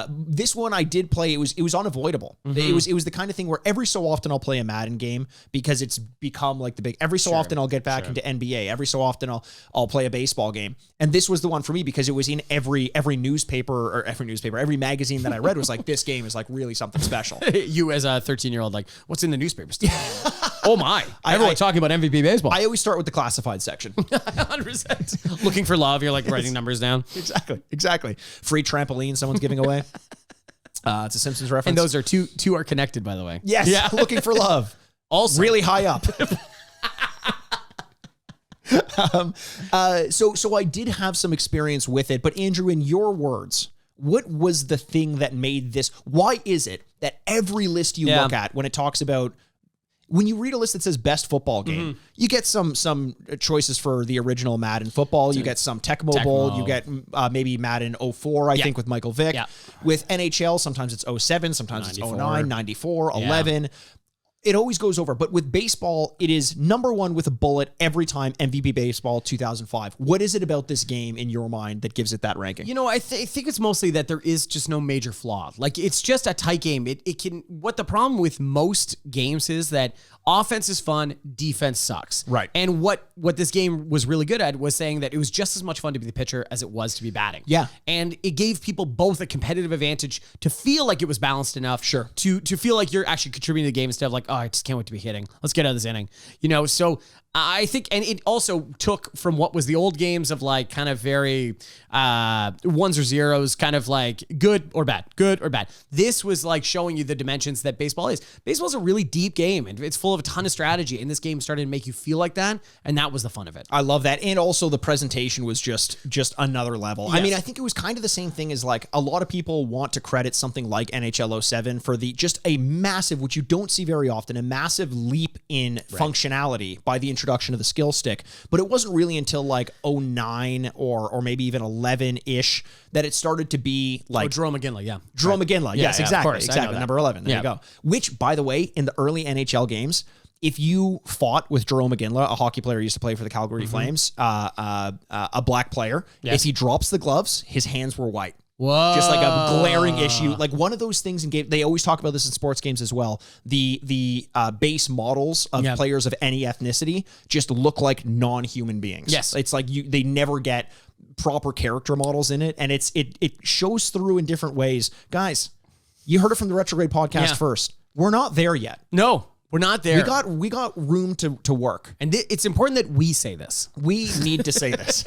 This one I did play. It was unavoidable. It was the kind of thing where every so often I'll play a Madden game because it's become like the big. Every so often I'll get back into NBA. Every so often I'll play a baseball game. And this was the one for me because it was in every magazine that I read was like, this game is like really something special. You as a 13-year-old, like, what's in the newspapers? Oh my! Everyone talking about MVP baseball. I always start with the classified section. 100%. Looking for love. You're like writing numbers down. Exactly. Free trampoline someone's giving away. It's a Simpsons reference. And those are two are connected, by the way. Yes. Yeah. Looking for love. Also really high up. So I did have some experience with it, but Andrew, in your words, what was the thing that made this? Why is it that every list you look at when it talks about, when you read a list that says best football game, you get some choices for the original Madden football. You get some Tecmo Bowl. You get maybe Madden 04, I think, with Michael Vick. Yeah. With NHL, sometimes it's 07, sometimes 94. It's 09, 94, 11. It always goes over. But with baseball, it is number one with a bullet every time, MVP Baseball 2005. What is it about this game in your mind that gives it that ranking? You know, I think it's mostly that there is just no major flaw. Like, it's just a tight game. It can. What the problem with most games is that offense is fun, defense sucks. Right. And what this game was really good at was saying that it was just as much fun to be the pitcher as it was to be batting. Yeah. And it gave people both a competitive advantage to feel like it was balanced enough. Sure. To feel like you're actually contributing to the game instead of like, oh, I just can't wait to be hitting. Let's get out of this inning. You know, so I think, and it also took from what was the old games of like kind of very ones or zeros, kind of like good or bad. This was like showing you the dimensions that baseball is. Baseball is a really deep game and it's full of a ton of strategy. And this game started to make you feel like that. And that was the fun of it. I love that. And also the presentation was just another level. Yes. I mean, I think it was kind of the same thing as like a lot of people want to credit something like NHL 07 for the just a massive, which you don't see very often, a massive leap in functionality by the introduction of the skill stick. But it wasn't really until like 09 or maybe even 11-ish that it started to be like Jerome McGinley, Jerome McGinley, yes, exactly. Exactly. Number 11. There you go. Which, by the way, in the early NHL games, if you fought with Jerome McGinley, a hockey player who used to play for the Calgary Flames, a black player, if he drops the gloves, his hands were white. Whoa. Just like a glaring issue. Like one of those things in game, they always talk about this in sports games as well. The base models of players of any ethnicity just look like non-human beings. Yes. It's like they never get proper character models in it. And it shows through in different ways. Guys, you heard it from the Retrograde podcast first. We're not there yet. No, we're not there. We got room to work. And it's important that we say this. We need to say this.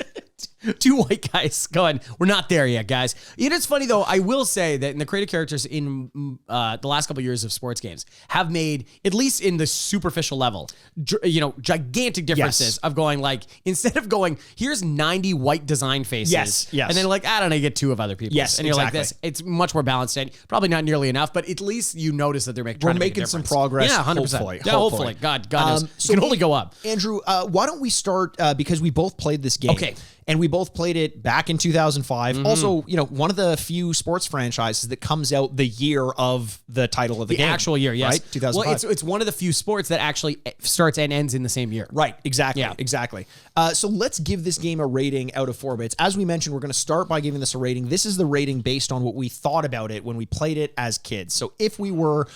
Two white guys going, we're not there yet, guys. It is funny, though. I will say that in the creative characters in the last couple of years of sports games have made, at least in the superficial level, gigantic differences of going like, instead of going, here's 90 white design faces. Yes. And then like, I don't know, you get 2 of other people. Yes, and you're exactly. like this. It's much more balanced and probably not nearly enough, but at least you notice that they're making some progress. Yeah, 100%. Hopefully. Yeah, hopefully. God knows. So it can only go up. Andrew, why don't we start, because we both played this game. Okay. And we both played it back in 2005. Also, one of the few sports franchises that comes out the year of the title of the game. The actual year, yes. Right? 2005. Well, it's one of the few sports that actually starts and ends in the same year. Right, exactly, Yeah. exactly. So let's give this game a rating out of 4 bits. As we mentioned, we're going to start by giving this a rating. This is the rating based on what we thought about it when we played it as kids. So if we were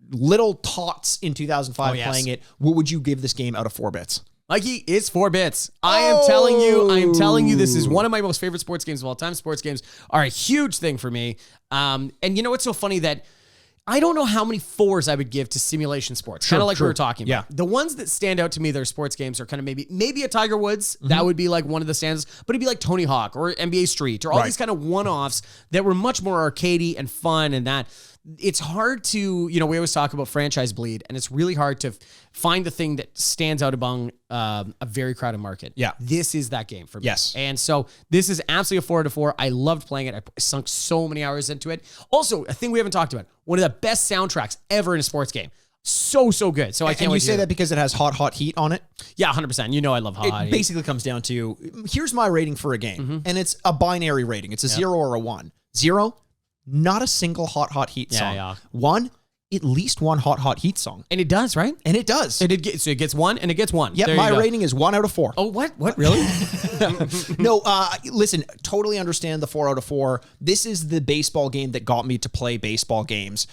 little tots in 2005 playing it, what would you give this game out of 4 bits? Mikey, it's 4 bits. I am telling you, this is one of my most favorite sports games of all time. Sports games are a huge thing for me. And you know what's so funny that I don't know how many 4s I would give to simulation sports. Kind of like we were talking about. The ones that stand out to me that are sports games are kind of maybe a Tiger Woods. That would be like one of the stands, but it'd be like Tony Hawk or NBA Street or all these kind of one-offs that were much more arcadey and fun, and that it's hard to, we always talk about franchise bleed, and it's really hard to find the thing that stands out among a very crowded market. Yeah. This is that game for me. Yes. And so this is absolutely a 4 out of 4. I loved playing it. I sunk so many hours into it. Also, a thing we haven't talked about, one of the best soundtracks ever in a sports game. So good. So I can't wait to And you say that because it has hot heat on it? Yeah, 100%. You know I love hot It heat. basically comes down to, here's my rating for a game. And it's a binary rating. It's a 0 or a 1. 0, not a single hot heat song. Yeah. 1, at least one hot heat song. And it does, right? And it does. So it gets 1 and it gets 1. Yep, There my you go. rating is 1 out of 4. Oh, what? What, really? No, listen, totally understand the 4 out of 4. This is the baseball game that got me to play baseball games.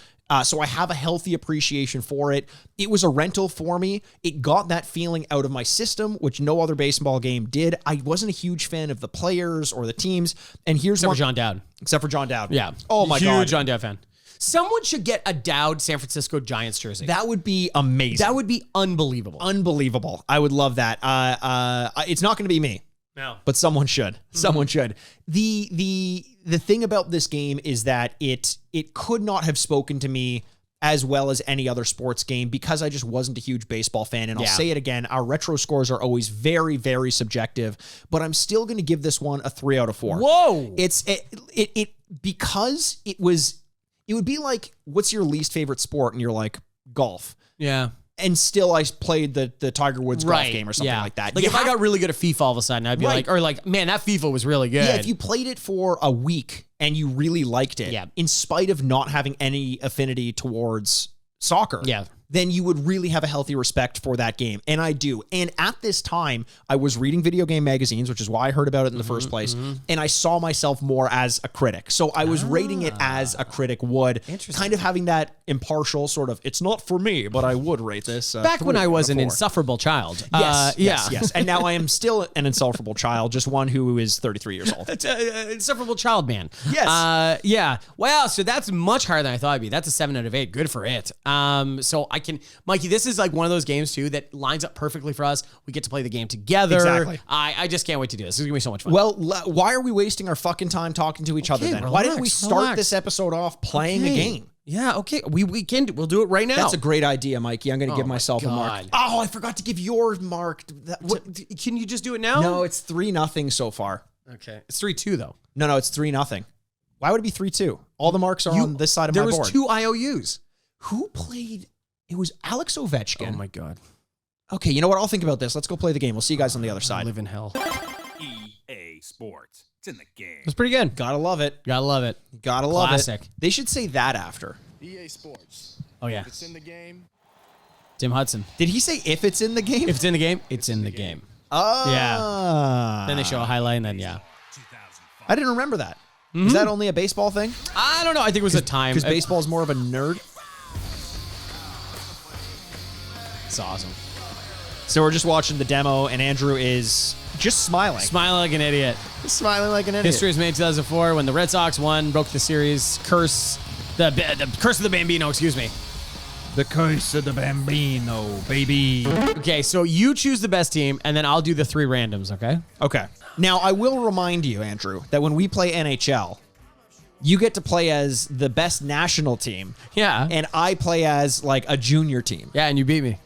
So I have a healthy appreciation for it. It was a rental for me. It got that feeling out of my system, which no other baseball game did. I wasn't a huge fan of the players or the teams. And here's Except for John Dowd. Except for John Dowd. Yeah. Oh my God. Huge John Dowd fan. Someone should get a Dowd San Francisco Giants jersey. That would be amazing. That would be unbelievable. Unbelievable. I would love that. It's not going to be me. No. But someone should. Someone should. The thing about this game is that it could not have spoken to me as well as any other sports game because I just wasn't a huge baseball fan. And I'll say it again, our retro scores are always very, very subjective, but I'm still going to give this one a 3 out of 4. Whoa. Because it would be like, what's your least favorite sport? And you're like, golf. Yeah. And still I played the Tiger Woods golf game or something like that. Like if I got really good at FIFA all of a sudden, I'd be like, man, that FIFA was really good. Yeah, if you played it for a week and you really liked it, in spite of not having any affinity towards soccer, then you would really have a healthy respect for that game. And I do. And at this time, I was reading video game magazines, which is why I heard about it in the first place. And I saw myself more as a critic. So I was rating it as a critic would. Kind of having that impartial sort of, it's not for me, but I would rate this. Back when I was an insufferable child. Yes. And now I am still an insufferable child, just one who is 33 years old. It's an insufferable child, man. Yes. Yeah. Wow. So that's much higher than I thought it'd be. That's a 7 out of 8. Good for it. So Mikey, this is like one of those games too that lines up perfectly for us. We get to play the game together. Exactly. I just can't wait to do this. This is gonna be so much fun. Well, why are we wasting our fucking time talking to each other then? Relax, why didn't we start this episode off playing a game? Yeah, okay. We'll do it right now. That's a great idea, Mikey. I'm going to give myself a mark. God. Oh, I forgot to give yours mark. Can you just do it now? No, it's 3-0 so far. Okay. It's 3-2 though. No, it's 3-0. Why would it be 3-2? All the marks are on this side of my board. There was 2 IOUs. Who played? It was Alex Ovechkin. Oh my God. Okay, you know what? I'll think about this. Let's go play the game. We'll see you guys on the other side. Live in hell. EA Sports. It's in the game. It's pretty good. Gotta love it. Gotta love it. Gotta love Classic. it. They should say that after. EA Sports. Oh yeah. If it's in the game. Tim Hudson. Did he say if it's in the game? If it's in the game, it's in the game. Oh. Yeah. Then they show a highlight and then I didn't remember that. Is that only a baseball thing? I don't know. I think it was a time. Because baseball is more of a nerd. It's awesome. So we're just watching the demo, and Andrew is just smiling. Smiling like an idiot. Smiling like an idiot. History was made in 2004 when the Red Sox won, broke the series curse, the curse of the Bambino, excuse me. The curse of the Bambino, baby. Okay, so you choose the best team, and then I'll do the 3 randoms, okay? Okay. Now, I will remind you, Andrew, that when we play NHL, you get to play as the best national team. Yeah. And I play as, like, a junior team. Yeah, and you beat me.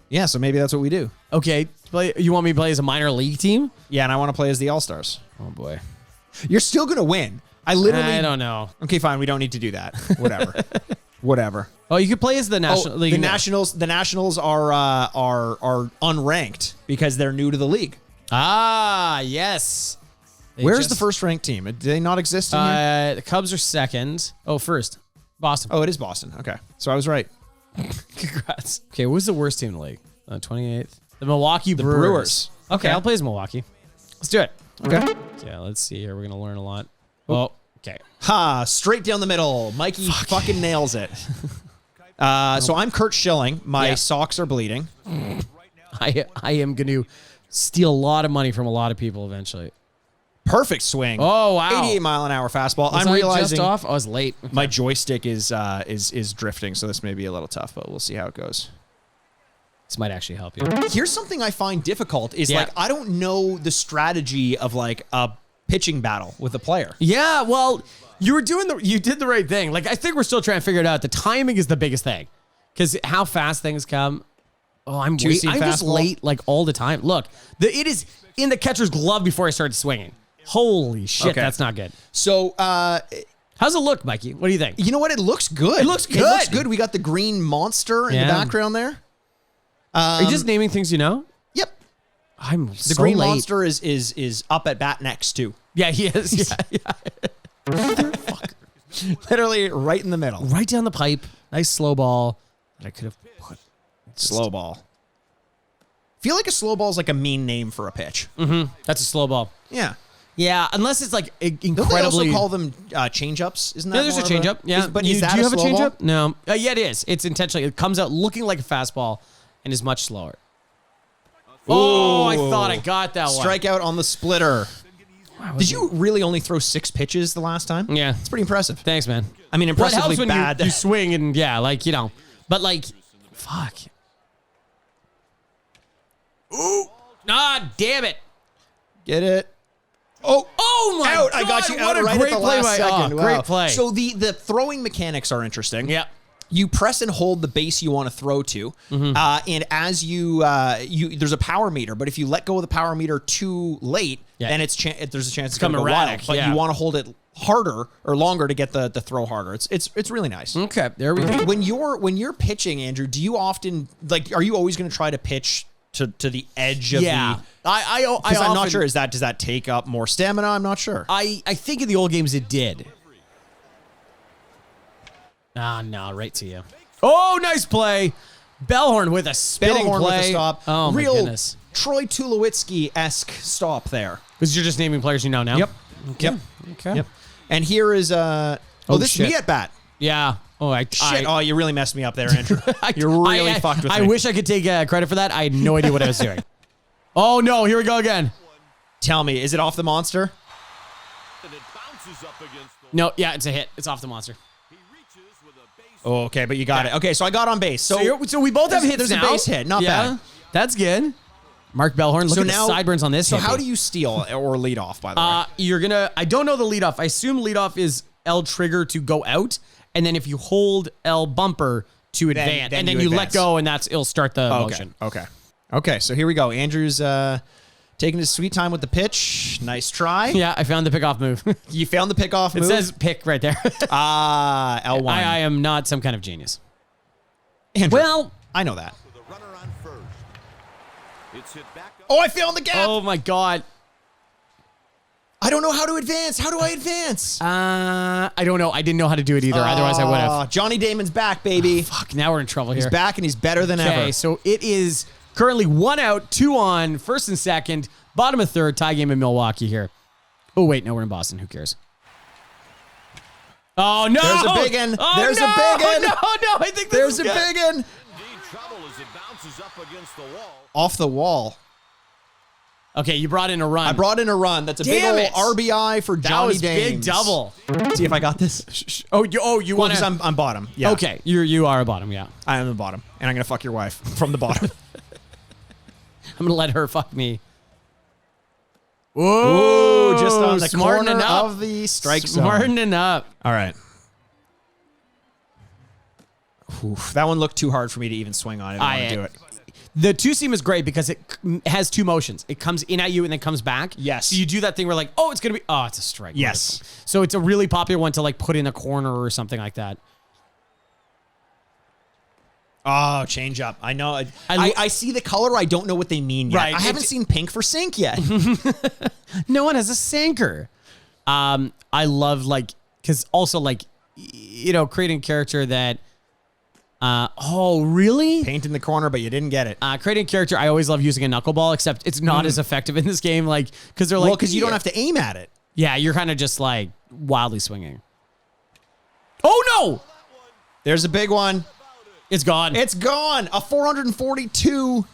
Yeah, so maybe that's what we do. Okay, you want me to play as a minor league team? Yeah, and I want to play as the All-Stars. Oh, boy. You're still going to win. I don't know. Okay, fine. We don't need to do that. Whatever. Whatever. Oh, you could play as the National League. The Nationals are unranked because they're new to the league. Ah, yes. Where's the first ranked team? Do they not exist in here? The Cubs are second. Oh, first. Boston. Oh, it is Boston. Okay. So I was right. Congrats. Okay, what was the worst team in the league? 28th. The Milwaukee The Brewers. Brewers. Okay, I'll play as Milwaukee. Let's do it. Okay. Yeah, let's see here. We're going to learn a lot. Oh, okay. Ha, straight down the middle. Mikey fucking nails it. So I'm Kurt Schilling. My socks are bleeding. I am going to steal a lot of money from a lot of people eventually. Perfect swing. Oh, wow. 88 mile an hour fastball. Was I'm I realizing just off? I was late. Okay. my joystick is drifting, so this may be a little tough, but we'll see how it goes. This might actually help you. Here's something I find difficult is Yeah. like I don't know the strategy of like a pitching battle with a player. Yeah, well, you did the right thing. Like, I think we're still trying to figure it out. The timing is the biggest thing. Because how fast things come. Oh, I'm just fastball? late like all the time. Look, it is in the catcher's glove before I started swinging. Holy shit, Okay. that's not good. So, How's it look, Mikey? What do you think? you know what? It looks good. It looks It looks good. good. We got the green monster in Yeah. the background there. Are you just naming things you know? Yep. I'm The so green late. monster is up at bat next too. Yeah, he is. Yeah. Literally right in the middle. Right down the pipe. Nice slow ball that I could have put. Slow ball. Feel like a slow ball is like a mean name for a pitch. That's a slow ball. Yeah. Yeah, unless it's like incredibly. Don't they also call them change-ups? Isn't that Yeah, there's a more of changeup. Yeah, But do is that you have slow a ball? changeup? No. Yeah, it is. It's intentionally. It comes out looking like a fastball and is much slower. Oh, I thought I got that one. Strikeout on the splitter. Did you really only throw 6 pitches the last time? Yeah. It's pretty impressive. Thanks, man. I mean, Well, it impressively helps when bad. you swing and yeah, like, you know. But like, fuck. Ooh. Ah, damn it. Get it? Oh my out! God, I got you what out a right great at the play last by- second. oh, great play. So the throwing mechanics are interesting. Yeah. You press and hold the base you want to throw to, and as you there's a power meter. But if you let go of the power meter too late, then there's a chance it's going to go erratic, wild. But yeah. you want to hold it harder or longer to get the throw harder. It's really nice. Okay, there we go. When you're pitching, Andrew, do you often are you always going to try to pitch to the edge of Yeah. the? I'm I'm not sure. Does that take up more stamina? I'm not sure. I think in the old games it did. Ah, no, right to you. Oh, nice play. Bellhorn with a spinning Bellhorn play. with a stop. Oh, my Real goodness. Troy Tulowitzki-esque stop there. Because you're just naming players you know now? Yep. Okay. Yep. Okay. Yep. And here is this is shit. me at bat. Yeah. Oh, Shit. Oh, you really messed me up there, Andrew. You really fucked with me. I wish I could take credit for that. I had no idea what I was doing. Oh, no. Here we go again. Tell me, is it off the monster? No, yeah, it's a hit. It's off the monster. Oh, okay, but you got it. Okay, so I got on base. So we both have hits there's now. a base hit. Not bad. That's good. Mark Bellhorn. Look So at now- the sideburns on this. So hippie. how do you steal or lead off, by the way? You're gonna. I don't know the leadoff. I assume leadoff is L trigger to go out, and then if you hold L bumper to advance, then and then you you let advance. go, and it'll start the motion. Okay, so here we go. Andrew's taking his sweet time with the pitch. Nice try. Yeah, I found the pickoff move. You found the pickoff It move? says pick right there. L1. I am not some kind of genius. Andrew, Well, I know that. The runner on first. It's hit back up. Oh, I found the gap. oh my god. I don't know how to advance. How do I advance? I don't know. I didn't know how to do it either. Otherwise, I would have. Johnny Damon's back, baby. Fuck. Now we're in trouble here. He's back and he's better than Okay, ever. so it is currently 1 out, 2 on, first and second, bottom of third, tie game in Milwaukee here. Oh, wait, no, we're in Boston. Who cares? Oh, no! There's a big one. Oh, There's no! a big one. No, I think this There's is a good. big one. Indeed trouble as it bounces up against the wall. Off the wall. Okay, you brought in a run. I brought in a run. That's a Damn big it. old RBI for that Johnny was Dames. big double. See if I got this. Oh, you want Because to? I'm bottom. Yeah. Okay, you are a bottom. Yeah, I am the bottom, and I'm gonna fuck your wife from the bottom. I'm gonna let her fuck me. Ooh, just on the smartening corner up. of the strike zone. Smartening up. All right. Oof, that one looked too hard for me to even swing on. I didn't want to do it. The two seam is great because it has two motions. It comes in at you and then comes back. Yes. So you do that thing where like, oh, it's gonna be, oh, it's a strike. Yes. Wonderful. So it's a really popular one to like put in a corner or something like that. Oh, change up. I know. I see the color. I don't know what they mean yet. Right, I haven't seen pink for sink yet. No one has a sinker. I love like, because also like, you know, creating a character that, oh, really? Paint in the corner, but you didn't get it. Creating a character, I always love using a knuckleball, except it's not as effective in this game. Like, because they're like, Well, because you don't have to aim at it. Yeah, you're kind of just like wildly swinging. Oh no! There's a big one. It's gone. It's gone. A 442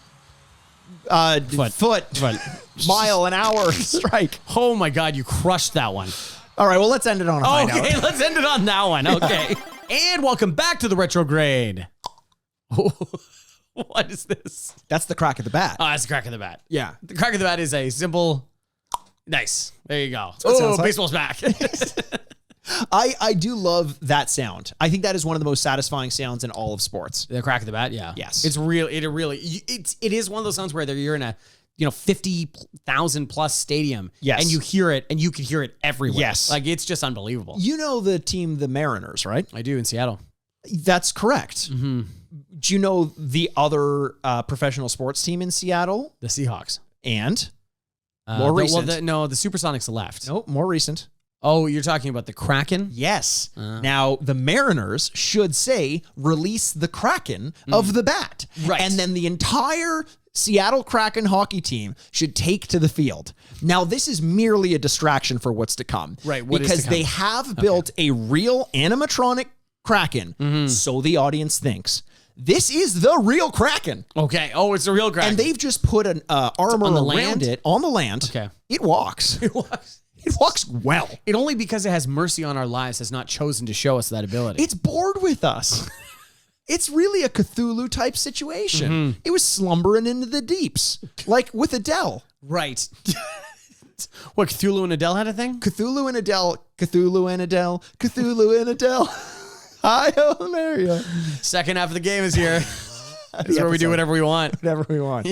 foot mile an hour strike. Oh my God, you crushed that one. All right, well, let's end it on a high note. Okay, let's end it on that one. Okay. And welcome back to the Retrograde. What is this? That's the crack of the bat. Oh, that's the crack of the bat. Yeah. The crack of the bat is a simple, nice. There you go. what it Oh, sounds like. baseball's back. I do love that sound. I think that is one of the most satisfying sounds in all of sports. The crack of the bat, yeah. Yes. It's real. It is one of those sounds where you're in a 50,000 plus stadium. Yes. And you hear it, and you can hear it everywhere. Yes. Like it's just unbelievable. You know the team, the Mariners, right? I do in Seattle. That's correct. Mm-hmm. Do you know the other professional sports team in Seattle? The Seahawks. And more recent. The Supersonics left. Nope, more recent. Oh, you're talking about the Kraken? Yes. Now, the Mariners should say, release the Kraken of the bat. Right. And then the entire Seattle Kraken hockey team should take to the field. Now, this is merely a distraction for what's to come. Right, what is because to come? they have built a real animatronic Kraken, so the audience thinks. This is the real Kraken. Okay. Oh, it's a real Kraken. And they've just put an armor on the around land? it on the land. Okay. It walks. It walks. It walks well. It only because it has mercy on our lives has not chosen to show us that ability. It's bored with us. It's really a Cthulhu type situation. It was slumbering into the deeps, like with Adele. right. What, Cthulhu and Adele had a thing? Cthulhu and Adele, Cthulhu and Adele, Cthulhu and Adele. Hi, Mario. Second half of the game is here. This is where we do whatever we want. Whatever we want.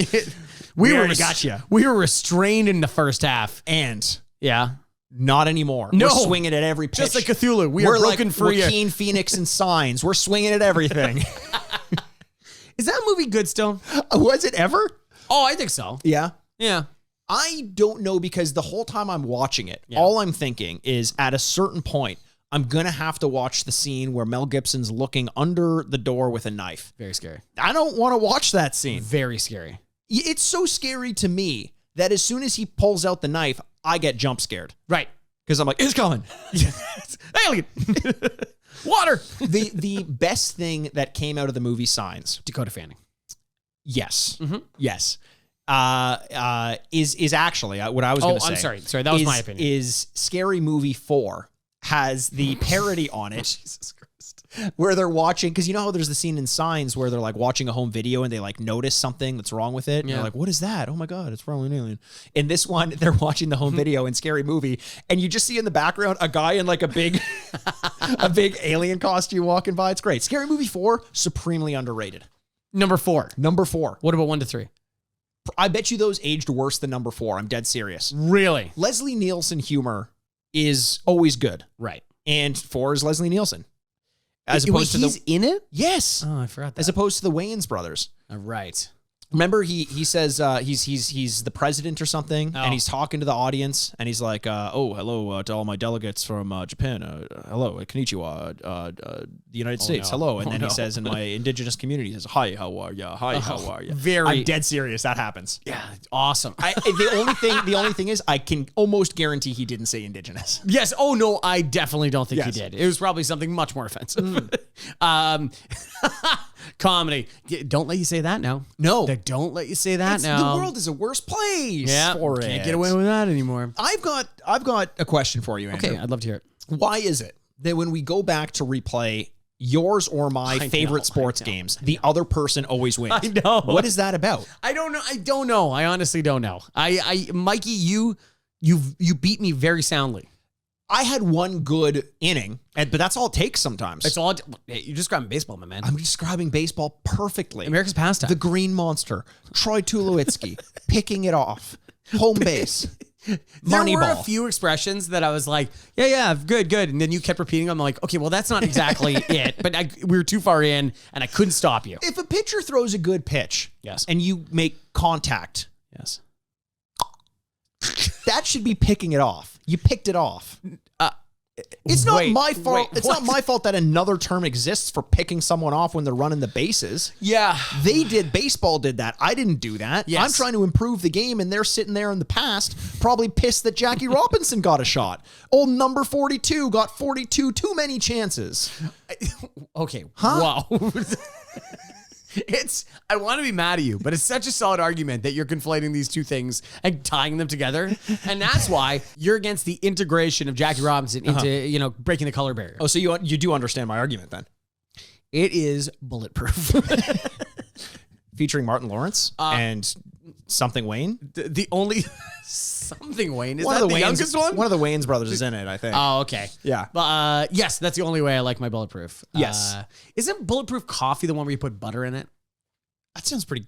We already got ya. We were restrained in the first half. And Yeah. not anymore. No. We're swinging at every pitch. Just like Cthulhu. We're broken like free. Joaquin Phoenix and Signs. We're swinging at everything. Is that movie good still? Was it ever? Oh, I think so. Yeah. Yeah. I don't know because the whole time I'm watching it, all I'm thinking is at a certain point, I'm going to have to watch the scene where Mel Gibson's looking under the door with a knife. Very scary. I don't want to watch that scene. Very scary. It's so scary to me that as soon as he pulls out the knife, I get jump scared. Right. Because I'm like, it's coming. Alien. Water. The best thing that came out of the movie Signs. Dakota Fanning. Yes. Mm-hmm. Yes. Is actually what I was going to say. I'm sorry. Sorry, that was my opinion. Is Scary Movie 4 has the parody on it. Jesus Christ. Where they're watching, because you know how there's the scene in Signs where they're like watching a home video and they like notice something that's wrong with it. And they're like, what is that? Oh my God, it's probably an alien. In this one, they're watching the home video in Scary Movie, and you just see in the background a guy in like a big alien costume walking by. It's great. Scary Movie 4, supremely underrated. Number 4. Number 4. What about 1 to 3? I bet you those aged worse than number 4. I'm dead serious. Really? Leslie Nielsen humor is always good. Right. And 4 is Leslie Nielsen. As Wait, opposed to he's in it? Yes. Oh, I forgot that. As opposed to the Wayans brothers. Right. Remember, he says he's the president or something, and he's talking to the audience, and he's like, "Oh, hello to all my delegates from Japan. Hello, konnichiwa. The United States. no. Hello." And Oh, then no. he says, in my indigenous community, he says, "Hi, how are ya? Hi, how are ya?" very- I'm dead serious. That happens. Yeah. Awesome. The only thing is, I can almost guarantee he didn't say indigenous. Yes. Oh, no, I definitely don't think he Yes. did. It was probably something much more offensive. Comedy. Don't let you say that now. No. They don't let you say that now. The world is a worse place for it. Can't get away with that anymore. I've got a question for you, Andrew. Okay, I'd love to hear it. Why is it that when we go back to replay yours or my favorite sports games, the other person always wins? I know. What is that about? I don't know. I honestly don't know. Mikey, you beat me very soundly. I had one good inning, but that's all it takes sometimes. It's all you're describing baseball, my man. I'm describing baseball perfectly. America's pastime. The Green Monster, Troy Tulowitzki, picking it off, home base. There were a Moneyball. few expressions that I was like, yeah, good. And then you kept repeating them. I'm like, okay, well, that's not exactly it. But we were too far in, and I couldn't stop you. If a pitcher throws a good pitch, Yes. and you make contact, Yes. that should be picking it off. You picked it off. It's not my fault. It's not my fault that another term exists for picking someone off when they're running the bases. Yeah. Baseball did that. I didn't do that. Yes. I'm trying to improve the game, and they're sitting there in the past, probably pissed that Jackie Robinson got a shot. Old number 42 got 42 too many chances. Okay. Huh? Wow. I want to be mad at you, but it's such a solid argument that you're conflating these two things and tying them together. And that's why you're against the integration of Jackie Robinson into, breaking the color barrier. Oh, so you do understand my argument then? It is bulletproof. Featuring Martin Lawrence and Something Wayne. The only Something Wayne is One that of the youngest one? One of the Wayans brothers is in it, I think. Oh, okay. Yeah. But yes, that's the only way I like my bulletproof. Yes. Isn't bulletproof coffee the one where you put butter in it? That sounds pretty.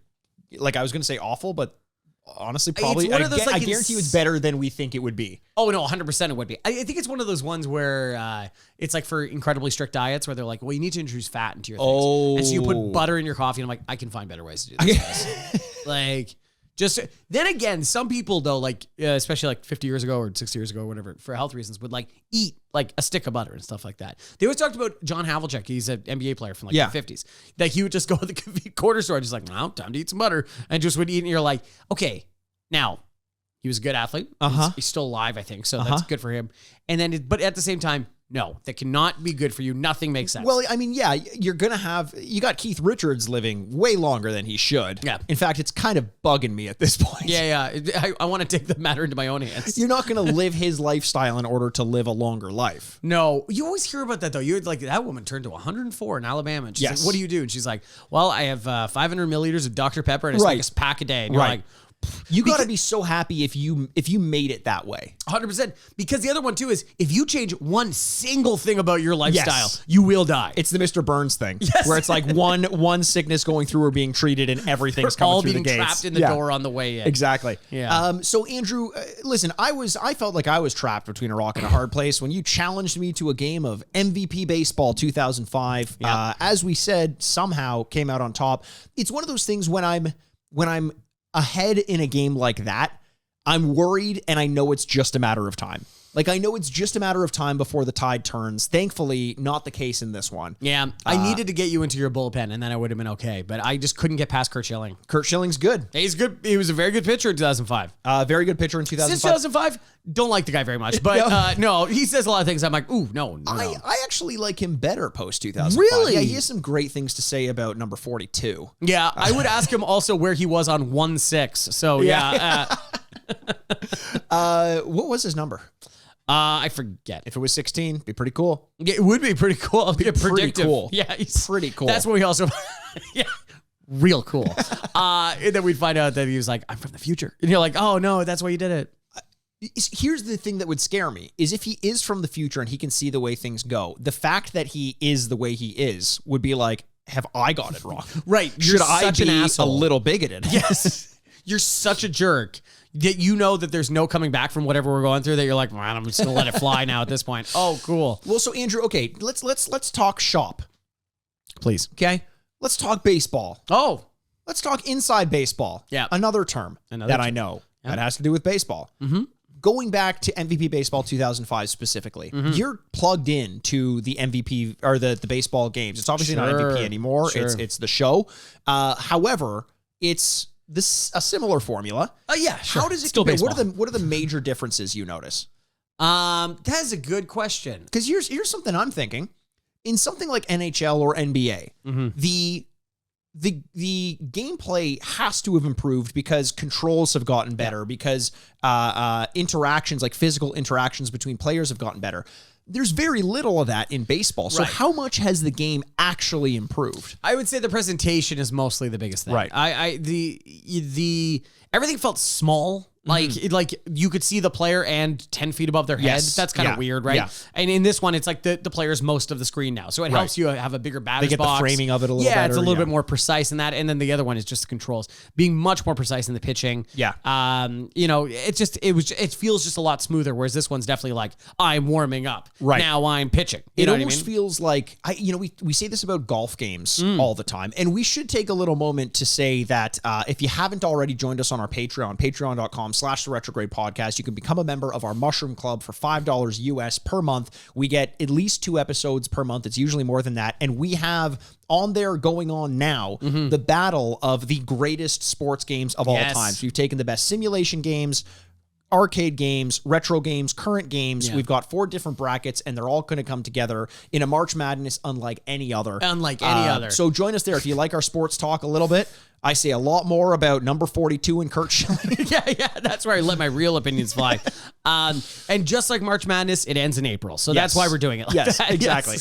Like I was going to say awful, but honestly, probably. one of those, I guarantee you, it's better than we think it would be. Oh, no, 100% it would be. I think it's one of those ones where it's like for incredibly strict diets where they're like, well, you need to introduce fat into your things. Oh. And so you put butter in your coffee, and I'm like, I can find better ways to do this. guys. Like, just then again, some people though, like especially like 50 years ago or 60 years ago or whatever, for health reasons, would like eat like a stick of butter and stuff like that. They always talked about John Havlicek. He's an NBA player from like the 50s. Like he would just go to the corner store, just like, now time to eat some butter, and just would eat. And you're like, okay, now he was a good athlete. He's still alive, I think, so that's good for him. And then, but at the same time, no, that cannot be good for you. Nothing makes sense. Well, I mean, yeah, you got Keith Richards living way longer than he should. Yeah. In fact, it's kind of bugging me at this point. Yeah. I want to take the matter into my own hands. You're not going to live his lifestyle in order to live a longer life. No, you always hear about that though. You're like, that woman turned to 104 in Alabama. And she's Yes. like, what do you do? And she's like, well, I have 500 milliliters of Dr. Pepper and I smoke a pack a day. And you're like, You got to be so happy if you made it that way. 100%. Because the other one too is if you change one single thing about your lifestyle, Yes. you will die. It's the Mr. Burns thing, Yes. where it's like one sickness going through or being treated, and everything's coming all through the being gates. trapped in the door on the way in. Exactly. Yeah. So Andrew, listen, I felt like I was trapped between a rock and a hard place when you challenged me to a game of MVP Baseball 2005. As we said, somehow came out on top. It's one of those things when I'm ahead in a game like that, I'm worried, and I know it's just a matter of time. Like, I know it's just a matter of time before the tide turns. Thankfully, not the case in this one. Yeah, I needed to get you into your bullpen, and then I would have been okay. But I just couldn't get past Curt Schilling. Curt Schilling's good. He's good. He was a very good pitcher in 2005. Very good pitcher in 2005. Since 2005, don't like the guy very much. But no, he says a lot of things. I'm like, ooh, no. I actually like him better post 2005. Really? Yeah, he has some great things to say about number 42. Yeah, I would ask him also where he was on 1-6. So yeah. What was his number? I forget. If it was 16, be pretty cool. Yeah, it would be pretty cool. Be pretty predictive. cool. Yeah, he's Pretty cool. That's when we also, yeah, real cool. And then we'd find out that he was like, I'm from the future. And you're like, oh no, that's why you did it. Here's the thing that would scare me is if he is from the future and he can see the way things go, the fact that he is the way he is would be like, have I got it wrong? Right. Should I such an be a asshole. little bigoted? Yes. You're such a jerk that you know that there's no coming back from whatever we're going through, that you're like, man, I'm just gonna let it fly now at this point. Oh, cool. Well, so Andrew, okay, let's talk shop. Please. Okay? Let's talk baseball. Oh. Let's talk inside baseball. Yeah. Another term that I know that has to do with baseball. Mm-hmm. Going back to MVP Baseball 2005 specifically, you're plugged in to the MVP or the baseball games. It's obviously not MVP anymore. Sure. It's the show. However, it's a similar formula. Yeah, sure. How does it Still compare? baseball. What are the major differences you notice? That's a good question. Because here's something I'm thinking. In something like NHL or NBA, the the gameplay has to have improved because controls have gotten better, because interactions, like physical interactions between players, have gotten better. There's very little of that in baseball. So how much has the game actually improved? I would say the presentation is mostly the biggest thing. Right. The everything felt small. Like you could see the player and 10 feet above their head. Yes. That's kind of weird, right? Yeah. And in this one, it's like the player's most of the screen now. So it helps you have a bigger batter's They get box. the framing of it a little better. Yeah, it's a little bit more precise in that. And then the other one is just the controls being much more precise in the pitching. Yeah. It feels just a lot smoother. Whereas this one's definitely like, I'm warming up. Right. Now I'm pitching. It almost feels like, we say this about golf games all the time, and we should take a little moment to say that if you haven't already joined us on our Patreon, patreon.com/the Retrograde Podcast, you can become a member of our Mushroom Club for $5 US per month. We get at least 2 episodes per month. It's usually more than that. And we have on there going on now the battle of the greatest sports games of all time. So we've taken the best simulation games, arcade games, retro games, current games. We've got 4 different brackets, and they're all going to come together in a March Madness unlike any other. So join us there. If you like our sports talk a little bit, I say a lot more about number 42 and Kurt Schilling. yeah, that's where I let my real opinions fly. And just like March Madness, it ends in April. So that's why we're doing it like that. Exactly.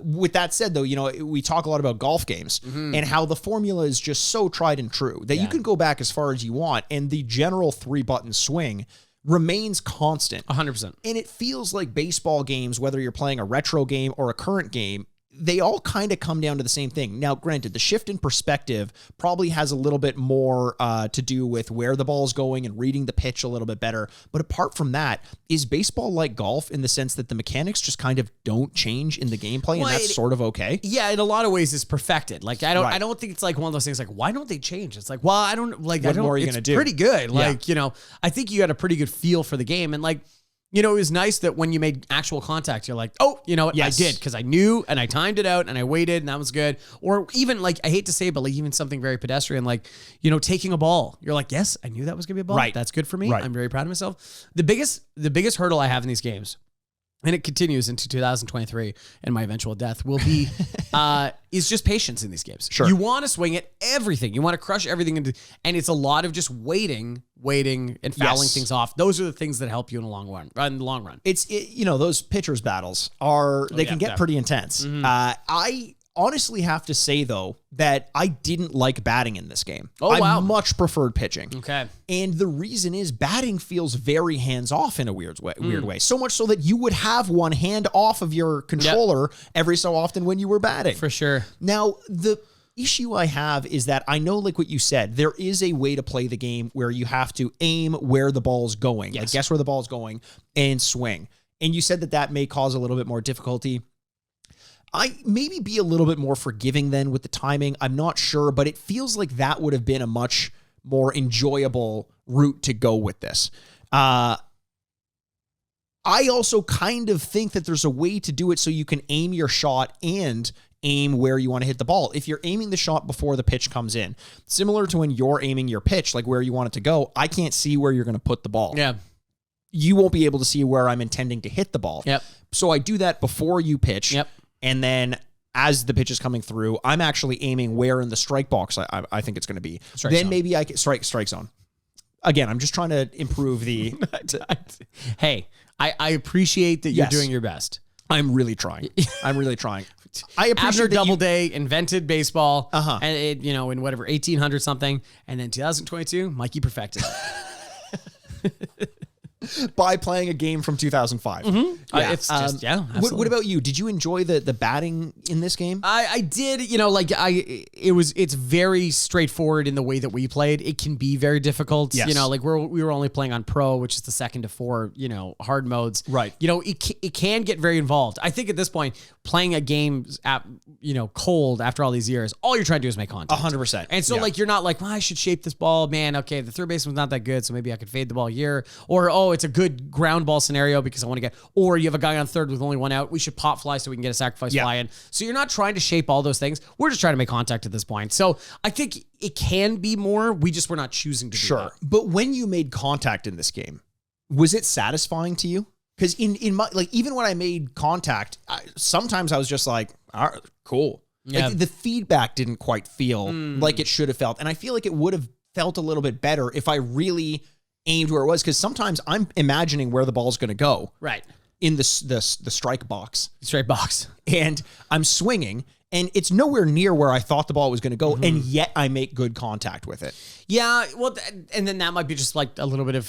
With that said, though, we talk a lot about golf games and how the formula is just so tried and true that you can go back as far as you want, and the general 3-button swing remains constant. 100%. And it feels like baseball games, whether you're playing a retro game or a current game, they all kind of come down to the same thing. Now, granted, the shift in perspective probably has a little bit more to do with where the ball's going and reading the pitch a little bit better. But apart from that, is baseball like golf in the sense that the mechanics just kind of don't change in the gameplay, and that's sort of okay? Yeah, in a lot of ways, it's perfected. Like I don't think it's like one of those things like, why don't they change? It's like, well, I don't like. What more are you gonna do? Pretty good. Like I think you got a pretty good feel for the game, and like. It was nice that when you made actual contact, you're like, oh, you know what? Yes. I did, because I knew and I timed it out and I waited and that was good. Or even like, I hate to say it, but like even something very pedestrian, like, taking a ball. You're like, yes, I knew that was going to be a ball. Right. That's good for me. Right. I'm very proud of myself. The biggest hurdle I have in these games, and it continues into 2023 and my eventual death, will be is just patience in these games. Sure. You want to swing at everything. You want to crush everything and it's a lot of just waiting and fouling things off. Those are the things that help you in the long run. It's those pitchers battles can get pretty intense. I honestly have to say, though, that I didn't like batting in this game. I much preferred pitching. Okay. And the reason is batting feels very hands-off in a weird way. So much so that you would have one hand off of your controller every so often when you were batting. For sure. Now, the issue I have is that I know, like what you said, there is a way to play the game where you have to aim where the ball's going. Like guess where the ball's going and swing. And you said that may cause a little bit more difficulty. I maybe be a little bit more forgiving then with the timing. I'm not sure, but it feels like that would have been a much more enjoyable route to go with this. I also kind of think that there's a way to do it so you can aim your shot and aim where you want to hit the ball. If you're aiming the shot before the pitch comes in, similar to when you're aiming your pitch, like where you want it to go, I can't see where you're going to put the ball. Yeah. You won't be able to see where I'm intending to hit the ball. Yep. So I do that before you pitch. Yep. And then as the pitch is coming through, I'm actually aiming where in the strike box I think it's going to be. Strike zone. Maybe I can strike zone. Again, I'm just trying to improve the. Hey, I appreciate that you're doing your best. I'm really trying. I appreciate Abner that Doubleday invented baseball, and it, in whatever 1800 something, and then 2022, Mikey perfected it. by playing a game from 2005. It's just, What about you? Did you enjoy the batting in this game? I did, it's very straightforward in the way that we played. It can be very difficult. Yes. We were only playing on pro, which is the 2nd to 4, hard modes. Right. It can get very involved. I think at this point, playing a game at, cold after all these years, all you're trying to do is make contact. 100%. And so you're not like, well, I should shape this ball, man. Okay, the third baseman's not that good, so maybe I could fade the ball here. Or, it's a good ground ball scenario because I want to get, or you have a guy on third with only one out. We should pop fly so we can get a sacrifice fly in. So you're not trying to shape all those things. We're just trying to make contact at this point. So I think it can be more. We're not choosing to do that. But when you made contact in this game, was it satisfying to you? Because in my, even when I made contact, sometimes I was just like, all right, cool. Yeah. Like the feedback didn't quite feel like it should have felt. And I feel like it would have felt a little bit better if I really aimed where it was. Because sometimes I'm imagining where the ball's going to go. Right. In the strike box. Straight box. And I'm swinging, and it's nowhere near where I thought the ball was going to go, and yet I make good contact with it. Yeah, well, and then that might be just like a little bit of,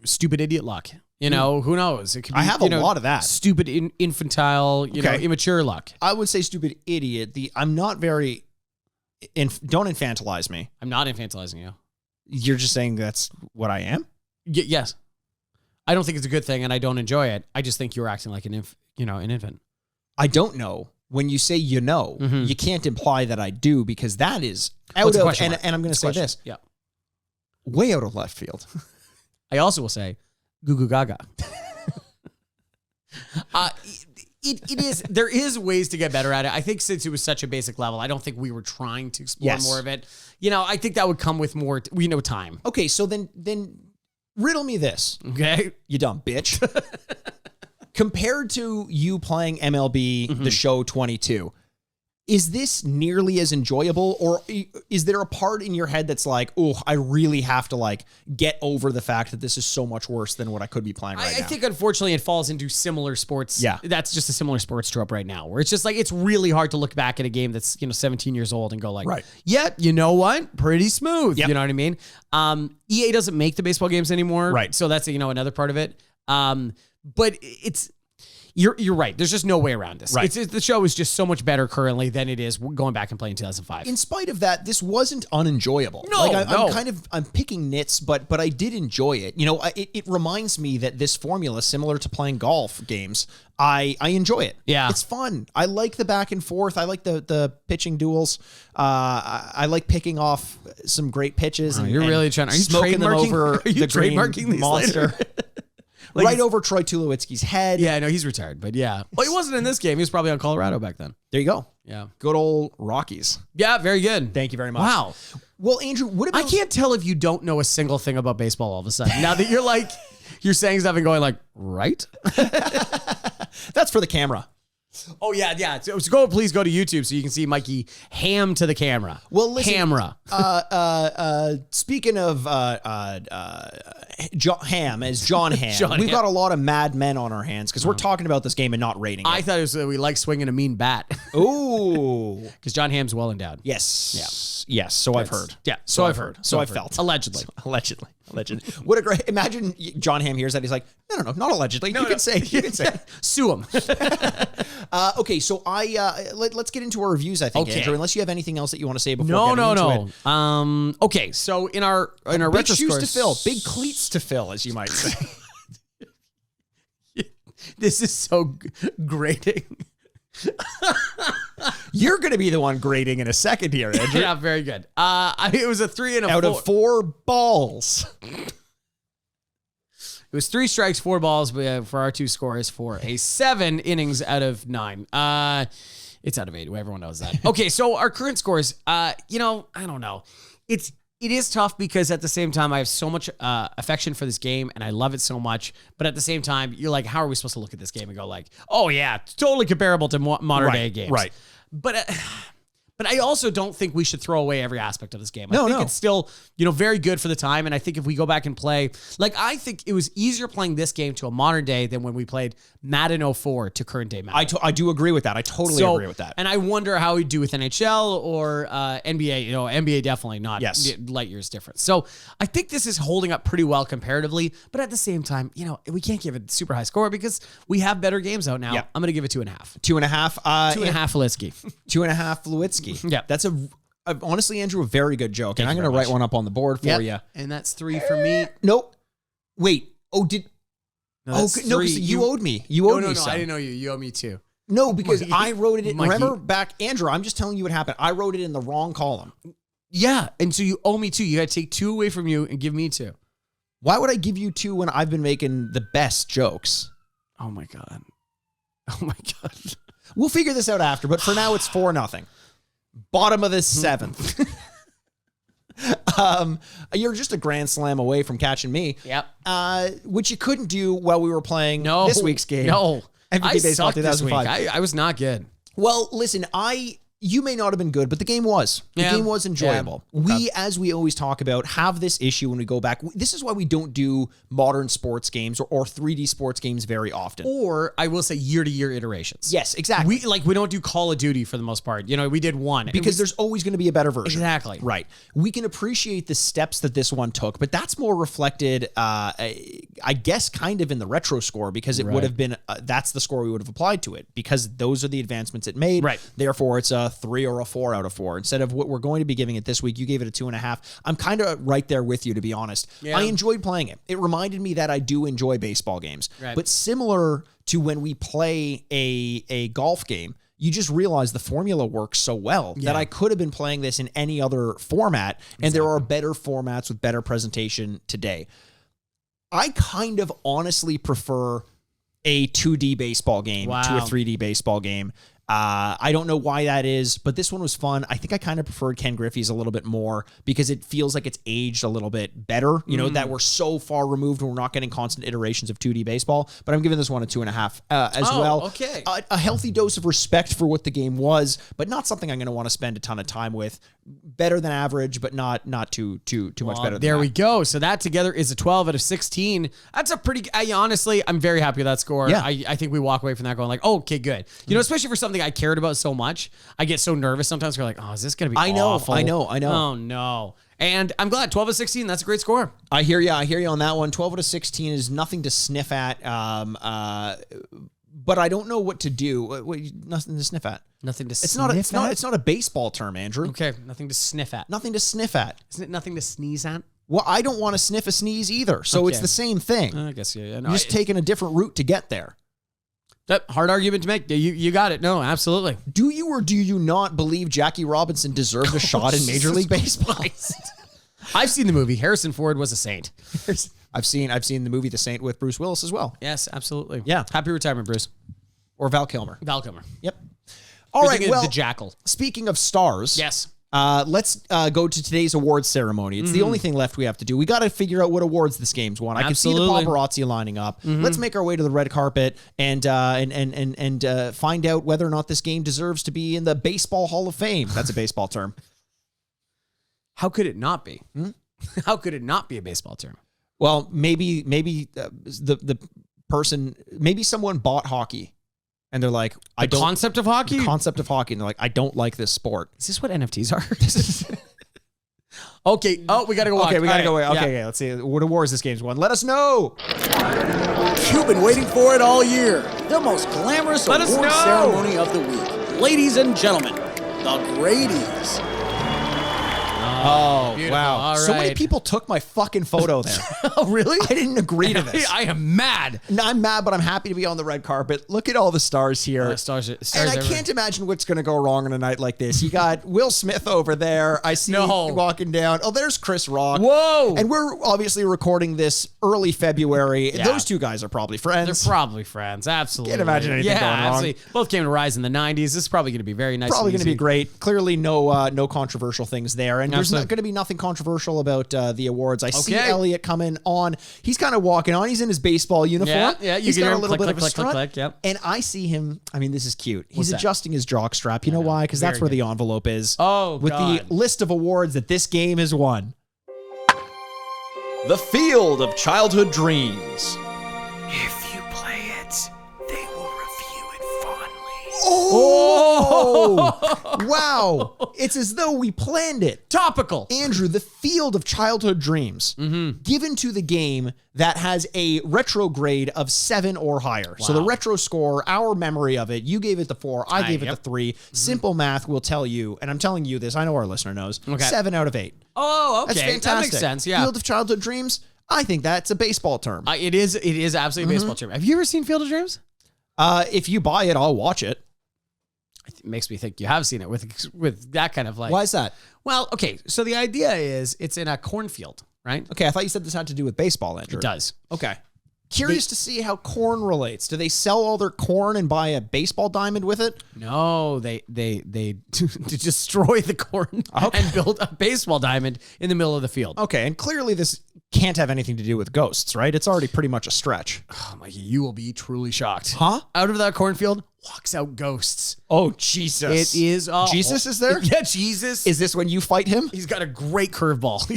stupid idiot luck. You know, who knows? It could be, I have a lot of that. Stupid, infantile, immature luck. I would say stupid idiot. I'm not very... don't infantilize me. I'm not infantilizing you. You're just saying that's what I am? Yes. I don't think it's a good thing, and I don't enjoy it. I just think you're acting like an infant. I don't know. When you say you can't imply that I do, because that is out of, and I'm going to say this. Yeah. Way out of left field. I also will say, goo goo gaga. It is, there is ways to get better at it. I think since it was such a basic level, I don't think we were trying to explore more of it. I think that would come with more, time. Okay, so then riddle me this. Okay. You dumb bitch. Compared to you playing MLB The Show 22, is this nearly as enjoyable, or is there a part in your head that's like, oh, I really have to like get over the fact that this is so much worse than what I could be playing right now? I think unfortunately it falls into similar sports. Yeah. That's just a similar sports trope right now, where it's just like, it's really hard to look back at a game that's, 17 years old and go like, right. Yeah, you know what? Pretty smooth. Yep. You know what I mean? EA doesn't make the baseball games anymore. Right. So that's, another part of it. But it's, you're right. There's just no way around this. Right. The show is just so much better currently than it is going back and playing 2005. In spite of that, this wasn't unenjoyable. No, I'm picking nits, but I did enjoy it. It reminds me that this formula, similar to playing golf games, I enjoy it. Yeah. It's fun. I like the back and forth. I like the pitching duels. I like picking off some great pitches. You're really trying. Are you smoking them trademarking? over Are you the green trademarking these monster? later? Right over Troy Tulowitzki's head. Yeah, I know he's retired, but yeah. Well, he wasn't in this game. He was probably on Colorado back then. There you go. Yeah. Good old Rockies. Yeah, very good. Thank you very much. Wow. Well, Andrew, what about... I can't tell if you don't know a single thing about baseball all of a sudden. Now that you're saying stuff and going like, right? That's for the camera. Oh, yeah. So please go to YouTube so you can see Mikey ham to the camera. Well, listen, Camera. Speaking of Ham, as John Ham, John we've Ham. got a lot of mad men on our hands because we're talking about this game and not rating it. I thought it was we like swinging a mean bat. Ooh. Because John Ham's well endowed. Yes. Yeah. Yes. So I've heard. Yeah. So I've heard. So I've felt. Allegedly. Allegedly. What a great... Imagine John Ham hears that. He's like, no, not allegedly. You can say. Sue him. Okay, so let's get into our reviews, I think, Okay. Andrew, unless you have anything else that you want to say before getting into it. Okay, so in our Big retro shoes scores, to fill. Big cleats to fill, as you might say. This is so grating. You're going to be the one grading in a second here, Andrew. Yeah, very good. It was a 3 and a Out 4. of 4 balls. It was 3 strikes, 4 balls, but for our 2 scores for a 7 innings out of 9. It's out of 8. Everyone knows that. Okay, so our current scores, I don't know. It is tough because at the same time, I have so much affection for this game and I love it so much. But at the same time, you're like, how are we supposed to look at this game and go like, oh yeah, it's totally comparable to modern day games. Right. But I also don't think we should throw away every aspect of this game. I think it's still, very good for the time. And I think if we go back and play, I think it was easier playing this game to a modern day than when we played Madden 04 to current day Madden. I do agree with that. I totally agree with that. And I wonder how we do with NHL or NBA. NBA definitely not. Yes. Light years different. So I think this is holding up pretty well comparatively. But at the same time, we can't give it a super high score because we have better games out now. Yep. I'm going to give it 2.5. 2.5. 2.5 Litsky. 2.5 Lewitsky. Yeah. That's honestly, Andrew, a very good joke. And I'm going to write one up on the board for you. And that's 3 for me. Nope. Wait. Oh, No, no, that's 3. because you owed me. You owed me No, some. I didn't know you. You owe me 2. No, because Mikey. I wrote it in. Mikey. Remember back, Andrew, I'm just telling you what happened. I wrote it in the wrong column. Yeah. And so you owe me 2. You got to take 2 away from you and give me 2. Why would I give you 2 when I've been making the best jokes? Oh my God. Oh my God. We'll figure this out after, but for now it's 4-0. Bottom of the 7th. You're just a grand slam away from catching me. Yep. Which you couldn't do while we were playing No. this week's game. No. MVP I Baseball sucked this week. 2005. I was not good. Well, listen, you may not have been good, but the game was. The game was enjoyable. Yeah. We, as we always talk about, have this issue when we go back. This is why we don't do modern sports games or 3D sports games very often. Or I will say year-to-year iterations. Yes, exactly. We don't do Call of Duty for the most part. You know, we did one. Because there's always going to be a better version. Exactly. Right. We can appreciate the steps that this one took, but that's more reflected, I guess, kind of in the retro score, because it would have been, that's the score we would have applied to it, because those are the advancements it made. Right. Therefore, it's a 3 or a 4 out of 4. Instead of what we're going to be giving it this week, you gave it a 2.5. I'm kind of right there with you, to be honest. Yeah. I enjoyed playing it. It reminded me that I do enjoy baseball games. Right. But similar to when we play a golf game, you just realize the formula works so well that I could have been playing this in any other format, and there are better formats with better presentation today. I kind of honestly prefer a 2D baseball game to a 3D baseball game. I don't know why that is, but this one was fun. I think I kind of preferred Ken Griffey's a little bit more because it feels like it's aged a little bit better, you know, that we're so far removed and we're not getting constant iterations of 2D baseball, but I'm giving this one a 2.5 as well. Okay. A healthy dose of respect for what the game was, but not something I'm going to want to spend a ton of time with. Better than average, but not too much better than there that. we go. So that together is a 12 out of 16. That's a pretty, honestly, I'm very happy with that score. Yeah. I think we walk away from that going like, oh, okay, good. You know, especially for something I cared about so much. I get so nervous sometimes. We're like, oh, is this going to be awful? I know. Oh, no. And I'm glad. 12 out of 16, that's a great score. I hear you on that one. 12 out of 16 is nothing to sniff at. But I don't know what to do. Nothing to sniff at. Nothing to it's sniff at? It's not a baseball term, Andrew. Okay, nothing to sniff at. Nothing to sniff at. Isn't it nothing to sneeze at? Well, I don't want to sniff a sneeze either. So it's the same thing. I guess, yeah. No, You're just taking a different route to get there. That hard argument to make. You got it. No, absolutely. Do you or do you not believe Jackie Robinson deserved a shot in Major League Baseball? I've seen the movie. Harrison Ford was a saint. I've seen the movie The Saint with Bruce Willis as well. Yes, absolutely. Yeah. Happy retirement, Bruce. Or Val Kilmer. Val Kilmer. Yep. All right, well, the Jackal. Speaking of stars. Yes. Let's go to today's awards ceremony. It's the only thing left we have to do. We got to figure out what awards this game's won. I can see the paparazzi lining up. Let's make our way to the red carpet and find out whether or not this game deserves to be in the Baseball Hall of Fame. That's a baseball term. How could it not be? How could it not be a baseball term? Well, maybe the person, maybe someone bought hockey. And they're like, the concept of hockey? The concept of hockey. And they're like, I don't like this sport. Is this what NFTs are? Okay. Oh, we got to go walk. Okay, we got to go away. Okay, let's see. What awards this game's won. Let us know. You've been waiting for it all year. The most glamorous award ceremony of the week. Ladies and gentlemen, the Grady's. Oh, beautiful. wow. All So many right. people took my fucking photo there. Oh, really? I didn't agree to this. I am mad. No, I'm mad, but I'm happy to be on the red carpet. Look at all the stars here. Stars and I everywhere. can't imagine what's going to go wrong on a night like this. You got Will Smith over there. I see walking down. Oh, there's Chris Rock. Whoa. And we're obviously recording this early February. Yeah. Those two guys are probably friends. They're probably friends. Absolutely. Can't imagine anything going wrong. Absolutely. Both came to Rise in the 90s. This is probably going to be very nice. Probably going to be great. Clearly no controversial things there. And there's not going to be nothing controversial about the awards. I see Elliot coming on. He's kind of walking on. He's in his baseball uniform. Yeah, he's can got hear a him little click, bit click, of a strut. click, yep. And I see him. I mean, this is cute. He's What's that? adjusting his jock strap. You know why? Because that's where the envelope is. Oh, with God. the list of awards that this game has won. The Field of Childhood Dreams. If you play it, they will review it fondly. Oh! Wow. It's as though we planned it. Topical. Andrew, the Field of Childhood Dreams, given to the game that has a retrograde of 7 or higher. So the retro score, our memory of it, you gave it the 4, I gave it the 3. Simple math will tell you, and I'm telling you this, I know our listener knows, 7 out of 8. Oh, okay. That's fantastic. That makes sense, yeah. Field of Childhood Dreams, I think that's a baseball term. It is absolutely a baseball term. Have you ever seen Field of Dreams? If you buy it, I'll watch it. It makes me think you have seen it with that kind of like. Why is that? Well, okay. So the idea is it's in a cornfield, right? Okay, I thought you said this had to do with baseball, Andrew. It does. Okay. Curious to see how corn relates. Do they sell all their corn and buy a baseball diamond with it? No, they to destroy the corn and build a baseball diamond in the middle of the field. Okay, and clearly this can't have anything to do with ghosts, right? It's already pretty much a stretch. Oh, Mikey, you will be truly shocked. Huh? Out of that cornfield walks out ghosts. Oh, Jesus. It is. Jesus is there? Yeah, Jesus. Is this when you fight him? He's got a great curveball.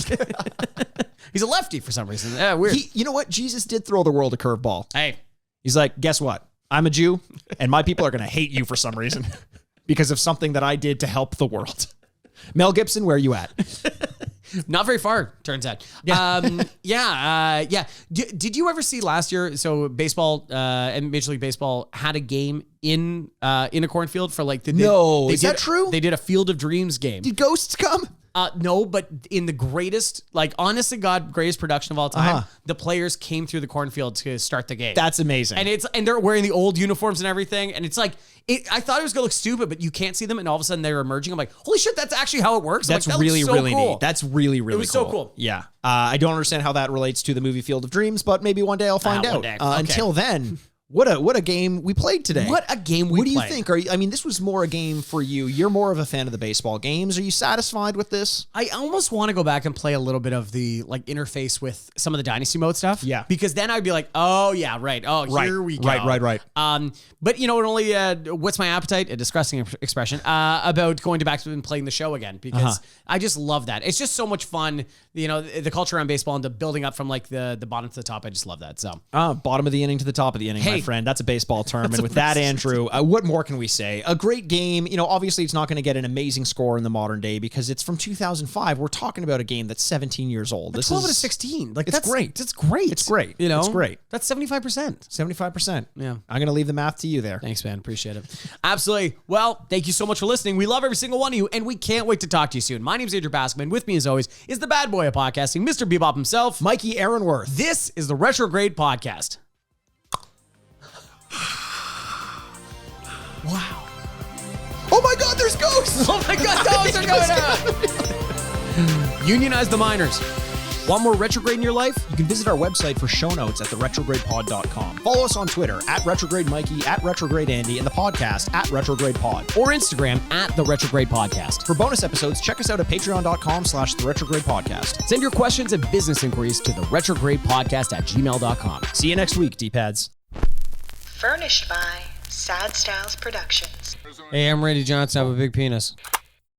He's a lefty for some reason. Yeah, weird. You know what? Jesus did throw the world a curveball. Hey. He's like, guess what? I'm a Jew, and my people are going to hate you for some reason because of something that I did to help the world. Mel Gibson, where are you at? Not very far, turns out. Yeah. Did you ever see last year? So baseball and Major League Baseball had a game in a cornfield for like the No, they is did- that true? They did a Field of Dreams game. Did ghosts come? No, but in the greatest, like honest to God, greatest production of all time, Uh-huh. the players came through the cornfield to start the game. That's amazing. And they're wearing the old uniforms and everything, and it's like I thought it was gonna look stupid, but you can't see them, and all of a sudden they're emerging. I'm like, holy shit, that's actually how it works. I'm That's like, that really, looks so really cool. neat. That's really, really was cool. so cool. Yeah. I don't understand how that relates to the movie Field of Dreams, but maybe one day I'll find one out. day. Okay. Until then, what a game we played today. What a game we What do you played. think? I mean, this was more a game for you. You're more of a fan of the baseball games. Are you satisfied with this? I almost want to go back and play a little bit of the like interface with some of the Dynasty Mode stuff. Yeah. Because then I'd be like, oh yeah, right. Oh, Right. here we go. Right. But you know, it only what's my appetite? A disgusting expression. About going back to and playing the show again because I just love that. It's just so much fun. You know, the culture around baseball and the building up from like the bottom to the top. I just love that. So Bottom of the inning to the top of the inning, my Hey. friend. That's a baseball term. And with that, Andrew, what more can we say? A great game. You know, obviously it's not going to get an amazing score in the modern day because it's from 2005. We're talking about a game that's 17 years old. This 12 is out of 16. Like It's that's great. That's great. It's great. You know, It's great. That's 75%. 75%. Yeah. I'm going to leave the math to you there. Thanks, man. Appreciate it. Absolutely. Well, thank you so much for listening. We love every single one of you, and we can't wait to talk to you soon. My name's Andrew Baskman. With me, as always, is the bad boy of podcasting, Mr. Bebop himself. Mikey Aaronworth. This is the Retrograde Podcast. Wow. Oh my God, there's ghosts! Oh my God, those are going on. Unionize the miners. Want more Retrograde in your life? You can visit our website for show notes at theretrogradepod.com. Follow us on Twitter at Retrograde Mikey, at Retrograde Andy, and the podcast at Retrograde Pod. Or Instagram at the Retrograde Podcast. For bonus episodes, check us out at patreon.com/theretrograde podcast. Send your questions and business inquiries to the Retrograde Podcast at gmail.com. See you next week, D-pads. Furnished by Sad Styles Productions. Hey, I'm Randy Johnson. I have a big penis.